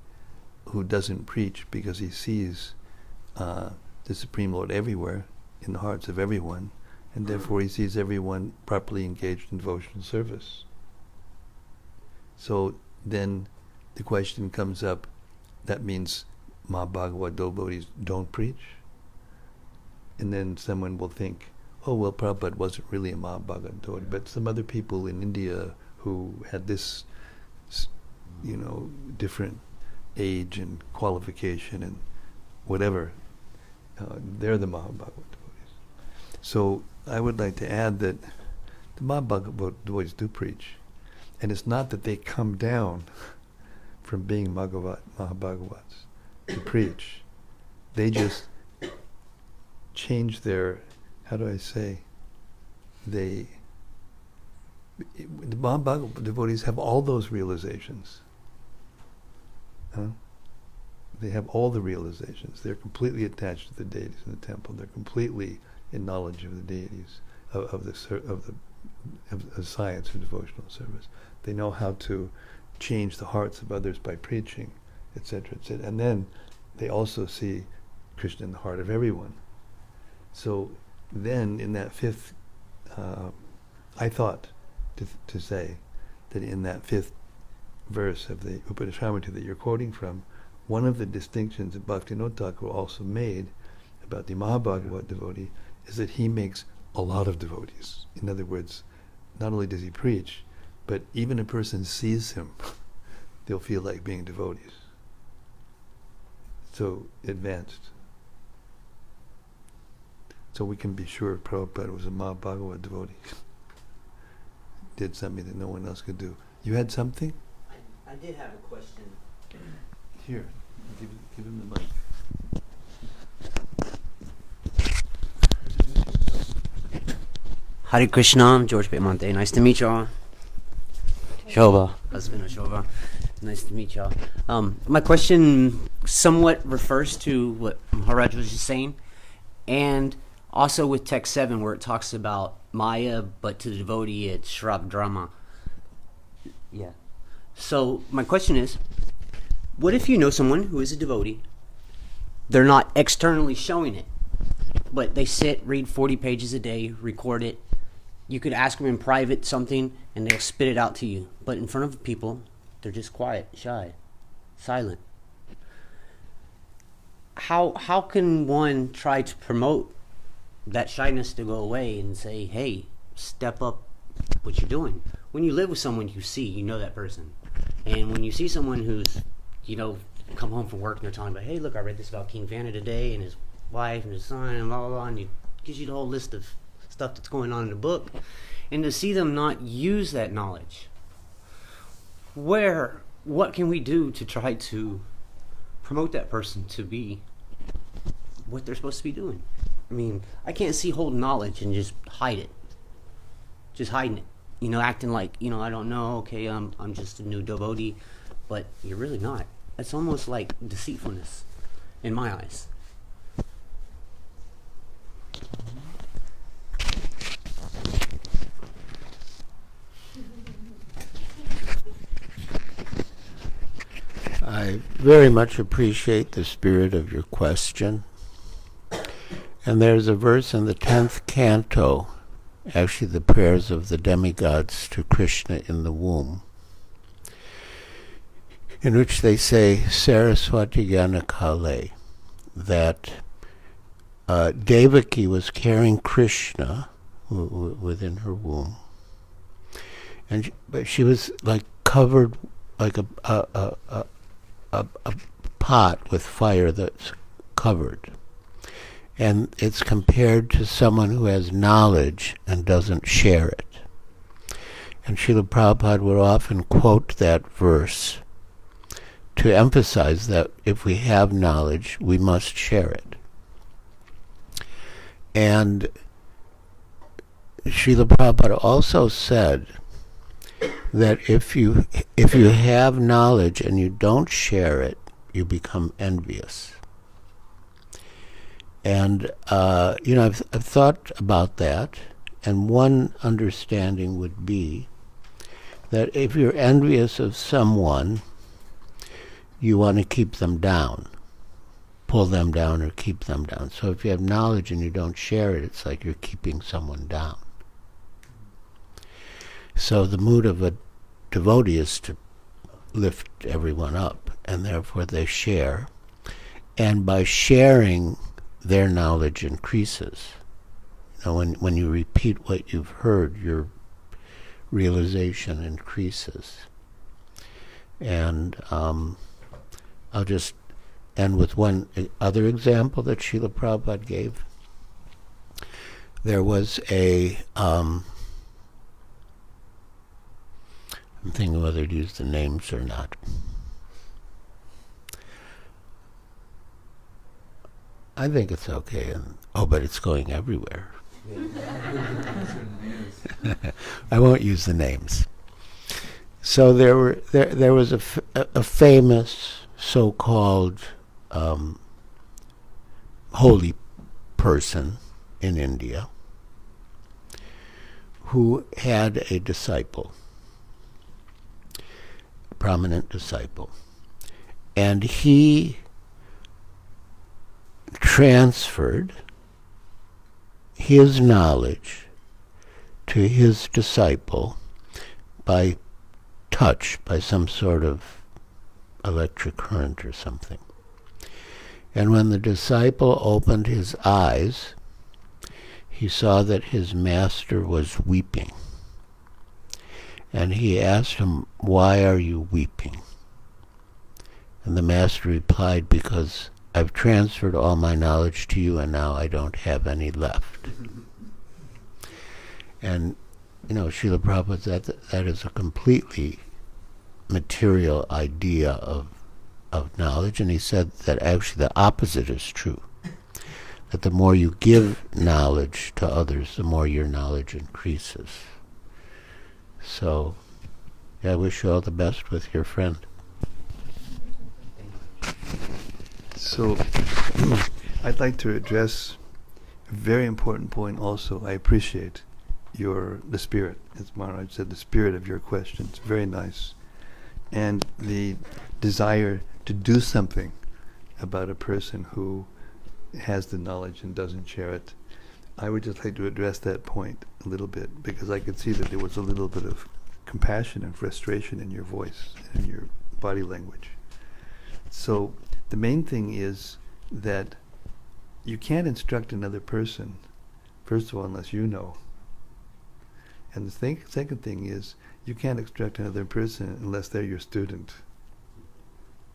who doesn't preach because he sees the Supreme Lord everywhere in the hearts of everyone, and therefore he sees everyone properly engaged in devotional service. So then the question comes up, that means Mahabhagavat devotees don't preach? And then someone will think, oh, well, Prabhupada wasn't really a Mahabhagavat devotee, but some other people in India who had this, different age and qualification and whatever, they're the Mahabhagavat devotees. So I would like to add that the Mahabhagavat devotees do preach. And it's not that they come down from being Mahabhagavats to preach. They just change their, the Mahabhagavat devotees have all those realizations. They have all the realizations. They're completely attached to the deities in the temple. They're completely in knowledge of the deities, of the science of devotional service. They know how to change the hearts of others by preaching, etc., etc. And then they also see Krishna in the heart of everyone. So then in that fifth, I thought to say that in that fifth verse of the Upanishadamrita that you're quoting from, one of the distinctions that Bhaktivinoda Thakur also made about the Mahabhagavat devotee is that he makes a lot of devotees. In other words, not only does he preach, but even a person sees him, they'll feel like being devotees. So advanced. So we can be sure Prabhupada was a Mahabhagavat devotee. Did something that no one else could do. You had something? I did have a question. Here, give him the mic. Hare Krishna, I'm George Beamante. Nice to meet y'all. Shobha, husband of Shobha. Nice to meet y'all. My question somewhat refers to what Maharaja was just saying, and also with text 7 where it talks about Maya, but to the devotee it's Shrab Drama. Yeah. So my question is, what if you know someone who is a devotee? They're not externally showing it, but they sit, read 40 pages a day, record it. You could ask them in private something, and they'll spit it out to you. But in front of people, they're just quiet, shy, silent. How can one try to promote that shyness to go away and say, hey, step up what you're doing? When you live with someone you see, you know that person. And when you see someone who's, come home from work and they're telling you, hey, look, I read this about King Vana today and his wife and his son and blah, blah, blah, and it gives you the whole list of stuff that's going on in the book. And to see them not use that knowledge, what can we do to try to promote that person to be what they're supposed to be doing? I mean, I can't see hold knowledge and just hide it. Just hiding it. Acting like, I don't know, okay, I'm just a new devotee, but you're really not. It's almost like deceitfulness in my eyes. I very much appreciate the spirit of your question. And there's a verse in the 10th canto, actually the prayers of the demigods to Krishna in the womb, in which they say, Saraswati Yana Kale, that Devaki was carrying Krishna within her womb, but she was like covered like a pot with fire that's covered. And it's compared to someone who has knowledge and doesn't share it. And Srila Prabhupada would often quote that verse to emphasize that if we have knowledge, we must share it. And Srila Prabhupada also said that if you have knowledge and you don't share it, you become envious. And I've thought about that, and one understanding would be that if you're envious of someone, you want to keep them down, pull them down or keep them down. So if you have knowledge and you don't share it, it's like you're keeping someone down. So the mood of a devotee is to lift everyone up, and therefore they share. And by sharing, their knowledge increases. When you repeat what you've heard, your realization increases. And I'll just end with one other example that Srila Prabhupada gave. There was I'm thinking whether to use the names or not. I think it's okay. But it's going everywhere. I won't use the names. So there was a famous so-called holy person in India who had a disciple, a prominent disciple, and he transferred his knowledge to his disciple by touch, by some sort of electric current or something. And when the disciple opened his eyes, he saw that his master was weeping. And he asked him, "Why are you weeping?" And the master replied, "Because I've transferred all my knowledge to you, and now I don't have any left." And, Srila Prabhupada said that is a completely material idea of knowledge, and he said that actually the opposite is true. That the more you give knowledge to others, the more your knowledge increases. So, I wish you all the best with your friend. So, I'd like to address a very important point also. I appreciate the spirit, as Maharaj said, the spirit of your questions. Very nice. And the desire to do something about a person who has the knowledge and doesn't share it. I would just like to address that point a little bit, because I could see that there was a little bit of compassion and frustration in your voice and your body language. So the main thing is that you can't instruct another person, first of all, unless you know. And the second thing is, you can't instruct another person unless they're your student.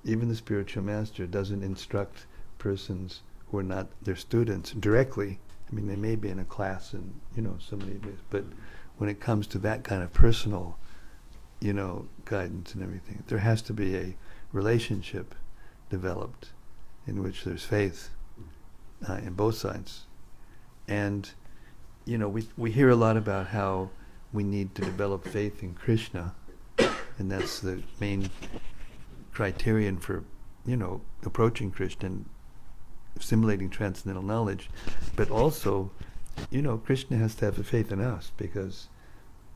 Even the spiritual master doesn't instruct persons who are not their students directly. I mean, they may be in a class and, somebody, but when it comes to that kind of personal, guidance and everything, there has to be a relationship developed in which there's faith in both sides. And, we hear a lot about how we need to develop faith in Krishna, and that's the main criterion for, approaching Krishna and assimilating transcendental knowledge. But also, Krishna has to have a faith in us, because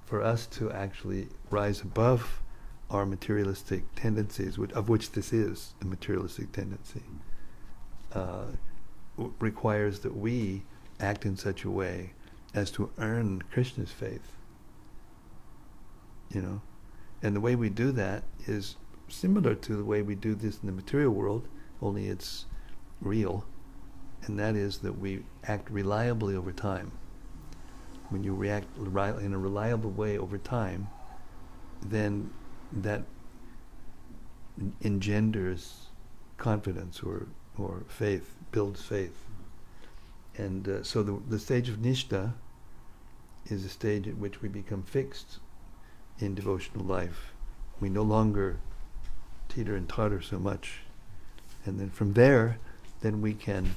for us to actually rise above our materialistic tendencies, of which this is a materialistic tendency, requires that we act in such a way as to earn Krishna's faith. And the way we do that is similar to the way we do this in the material world, only it's real, and that is that we act reliably over time. When you react in a reliable way over time, then that engenders confidence or faith, builds faith. And so the stage of Nishtha is a stage at which we become fixed in devotional life. We no longer teeter and totter so much. And then from there, then we can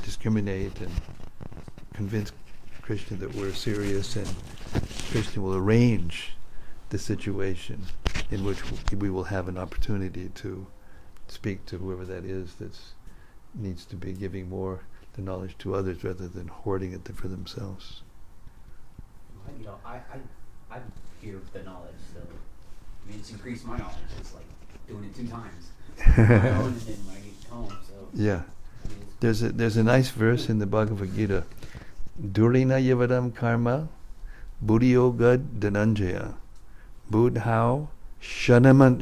discriminate and convince Krishna that we're serious, and Krishna will arrange the situation in which we will have an opportunity to speak to whoever that is that needs to be giving more the knowledge to others rather than hoarding it for themselves. You know, I'm here with the knowledge, so I mean, it's increased my knowledge. It's like doing it 2 times. My own, and then when I get home, so. Yeah. I mean, There's a nice verse in the Bhagavad Gita. Durina yavadam karma buddhyoga dhananjaya buddhau shadanam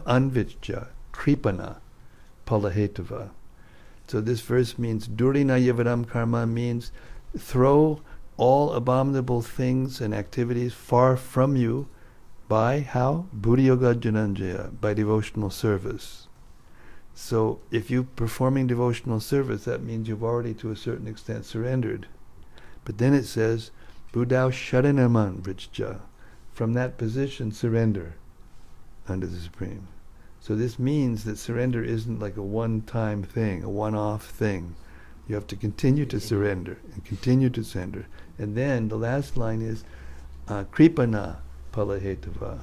anvijja kripana palahetava. So this verse means durina yavadam karma means throw all abominable things and activities far from you by how? Buddhyoga dhananjaya, by devotional service. So if you're performing devotional service, that means you've already to a certain extent surrendered. But then it says, Buddhau Shadanaman Vrichja. From that position, surrender unto the Supreme. So this means that surrender isn't like a one-time thing, a one-off thing. You have to continue to surrender and continue to surrender. And then the last line is, Kripana Palahetava.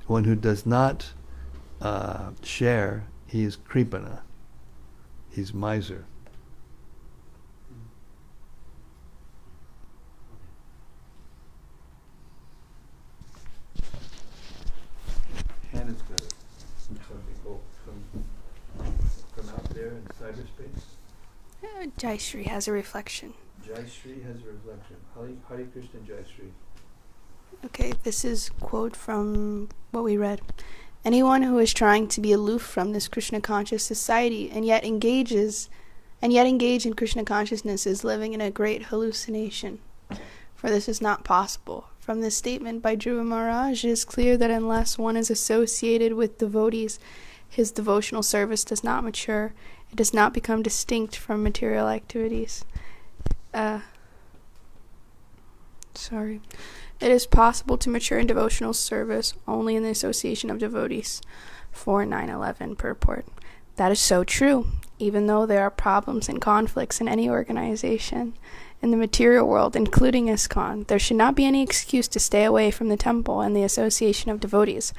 One who does not share, he is Kripana. He's miser. Hannah's got something from out there in cyberspace. Jayashree has a reflection. Jayashree has a reflection. Hare Krishna Jayashree. Okay, this is a quote from what we read. Anyone who is trying to be aloof from this Krishna conscious society and yet engage in Krishna consciousness is living in a great hallucination. For this is not possible. From this statement by Dhruva Maharaja, it is clear that unless one is associated with devotees, his devotional service does not mature. It does not become distinct from material activities. It is possible to mature in devotional service only in the association of devotees. 4.9.11 purport. That is so true, even though there are problems and conflicts in any organization. In the material world, including ISKCON, there should not be any excuse to stay away from the temple and the association of devotees.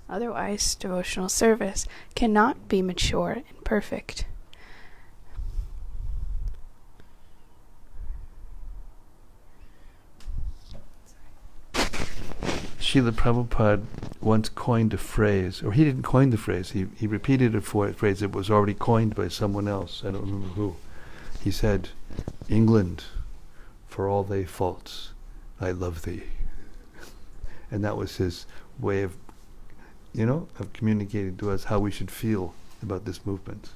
Otherwise, devotional service cannot be mature and perfect. Srila Prabhupada once coined a phrase, or he didn't coin the phrase, he repeated a phrase that was already coined by someone else, I don't remember who. He said, England, for all thy faults, I love thee. And that was his way of, of communicating to us how we should feel about this movement.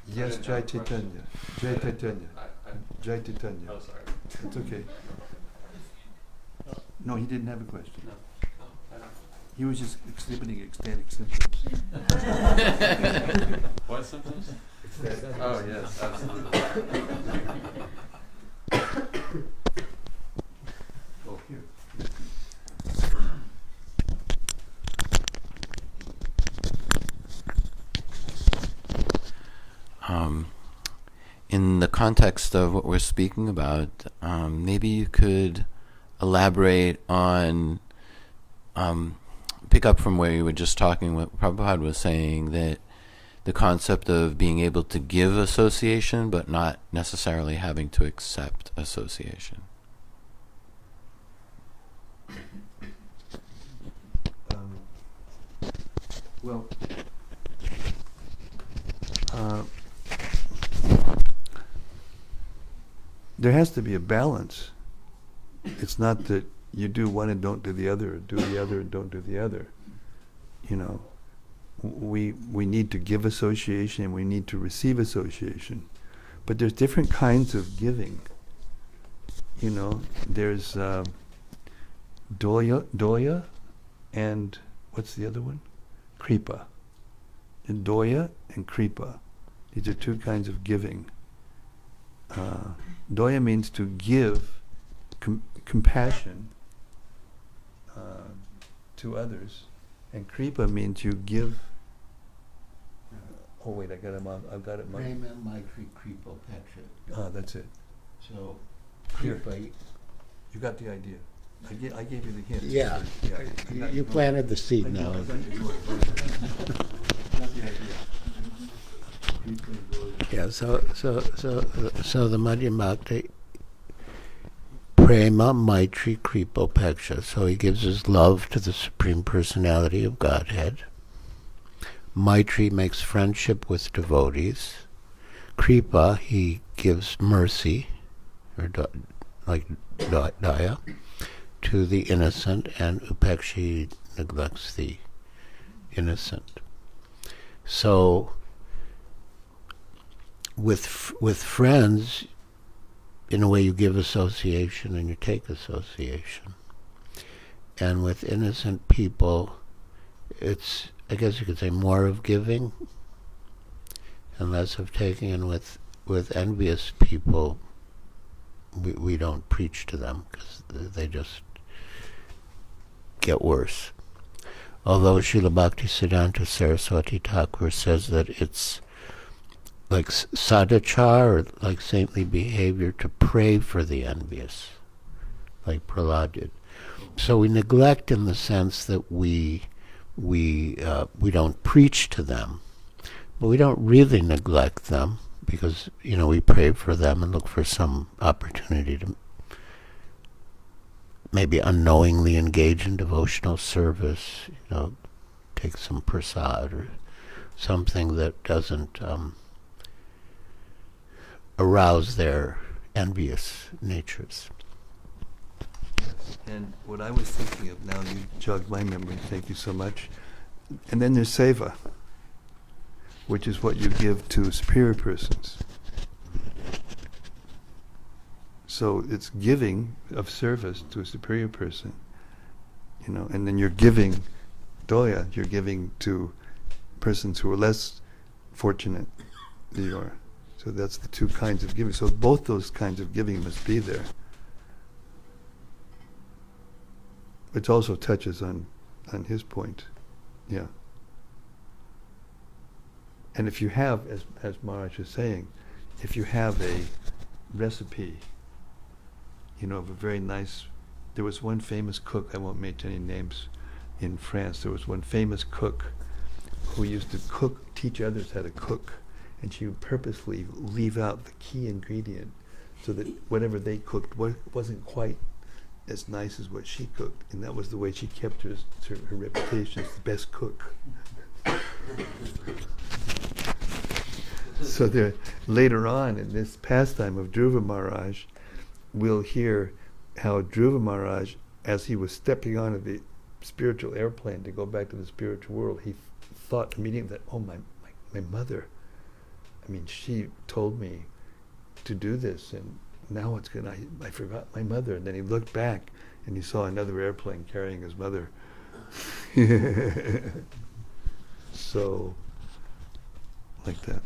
Yes, Jai Chaitanya. Jai Chaitanya. Jai Chaitanya. Oh, sorry. It's okay. No, he didn't have a question. No. He was just exhibiting ecstatic symptoms. What symptoms? Oh, yes, absolutely. Oh, here. In the context of what we're speaking about, maybe you could elaborate on, pick up from where you were just talking, what Prabhupada was saying, that the concept of being able to give association but not necessarily having to accept association. Well, there has to be a balance. It's not that you do one and don't do the other, or do the other and don't do the other. We need to give association and we need to receive association. But there's different kinds of giving. There's doya and what's the other one? Kripa. And doya and kripa. These are two kinds of giving. Doya means to give compassion to others, and kripa means you give. Oh wait, I've got it marked. Prema, Maitri, Kripa, Pecha. Ah, that's it. So, Here. Kripa, You got the idea. I gave you the hint. yeah, Yeah. you planted the seed now. Got the idea. Yeah, so the Madhyam Bhakti, Prema, Maitri, Kripa, Pecha. So he gives his love to the Supreme Personality of Godhead. Maitri makes friendship with devotees. Kripa, he gives mercy, or daya, to the innocent, and Upeksha, he neglects the innocent. So, with friends, in a way you give association and you take association. And with innocent people, it's, I guess you could say, more of giving and less of taking. And with envious people, we don't preach to them because they just get worse. Although Srila Bhaktisiddhanta Saraswati Thakur says that it's like sadachar, or like saintly behavior, to pray for the envious, like Prahlad did. So we neglect in the sense that we don't preach to them, but we don't really neglect them because, we pray for them and look for some opportunity to maybe unknowingly engage in devotional service, take some prasad or something that doesn't arouse their envious natures. And what I was thinking of, now you jogged my memory, thank you so much. And then there's seva, which is what you give to superior persons. So it's giving of service to a superior person, and then you're giving doya, you're giving to persons who are less fortunate than you are. So that's the two kinds of giving. So both those kinds of giving must be there. Which also touches on his point. Yeah. And if you have, as Maharaj is saying, if you have a recipe, of a very nice, there was one famous cook, I won't mention any names, in France, there was one famous cook who used to teach others how to cook, and she would purposely leave out the key ingredient so that whatever they cooked wasn't quite as nice as what she cooked, and that was the way she kept her reputation as the best cook. So there, later on in this pastime of Dhruva Maharaj, we'll hear how Dhruva Maharaj, as he was stepping onto the spiritual airplane to go back to the spiritual world, he thought immediately that, oh, my mother, she told me to do this, and now what's good? I forgot my mother. And then he looked back and he saw another airplane carrying his mother. So, like that.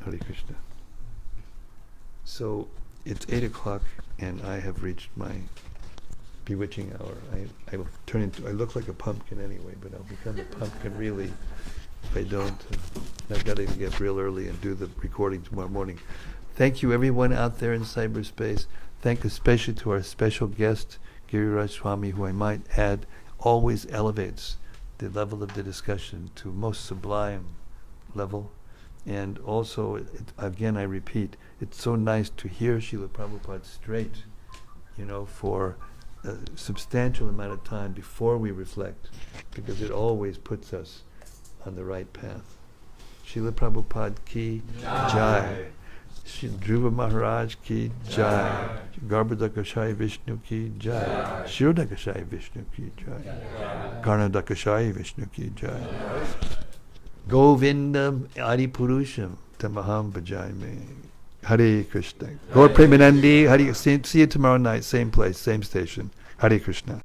Hare Krishna. So, it's 8 o'clock and I have reached my bewitching hour. I will turn into, I look like a pumpkin anyway, but I'll become a pumpkin really if I don't. I've got to get up real early and do the recording tomorrow morning. Thank you everyone out there in cyberspace. Thank especially to our special guest, Giriraj Swami, who I might add always elevates the level of the discussion to most sublime level. And also, again I repeat, it's so nice to hear Srila Prabhupada straight, for a substantial amount of time before we reflect, because it always puts us on the right path. Srila Prabhupada ki jai. Dhruva Maharaj ki jai. Garbhodakashai Vishnu ki jai. Shirodakashai Vishnu ki jai. Karnadakashai Vishnu ki jai. Govindam Adi Purusham Tamaham Bhajayame. Hare Krishna. Gaur Premanandi. See you tomorrow night, same place, same station. Hare Krishna.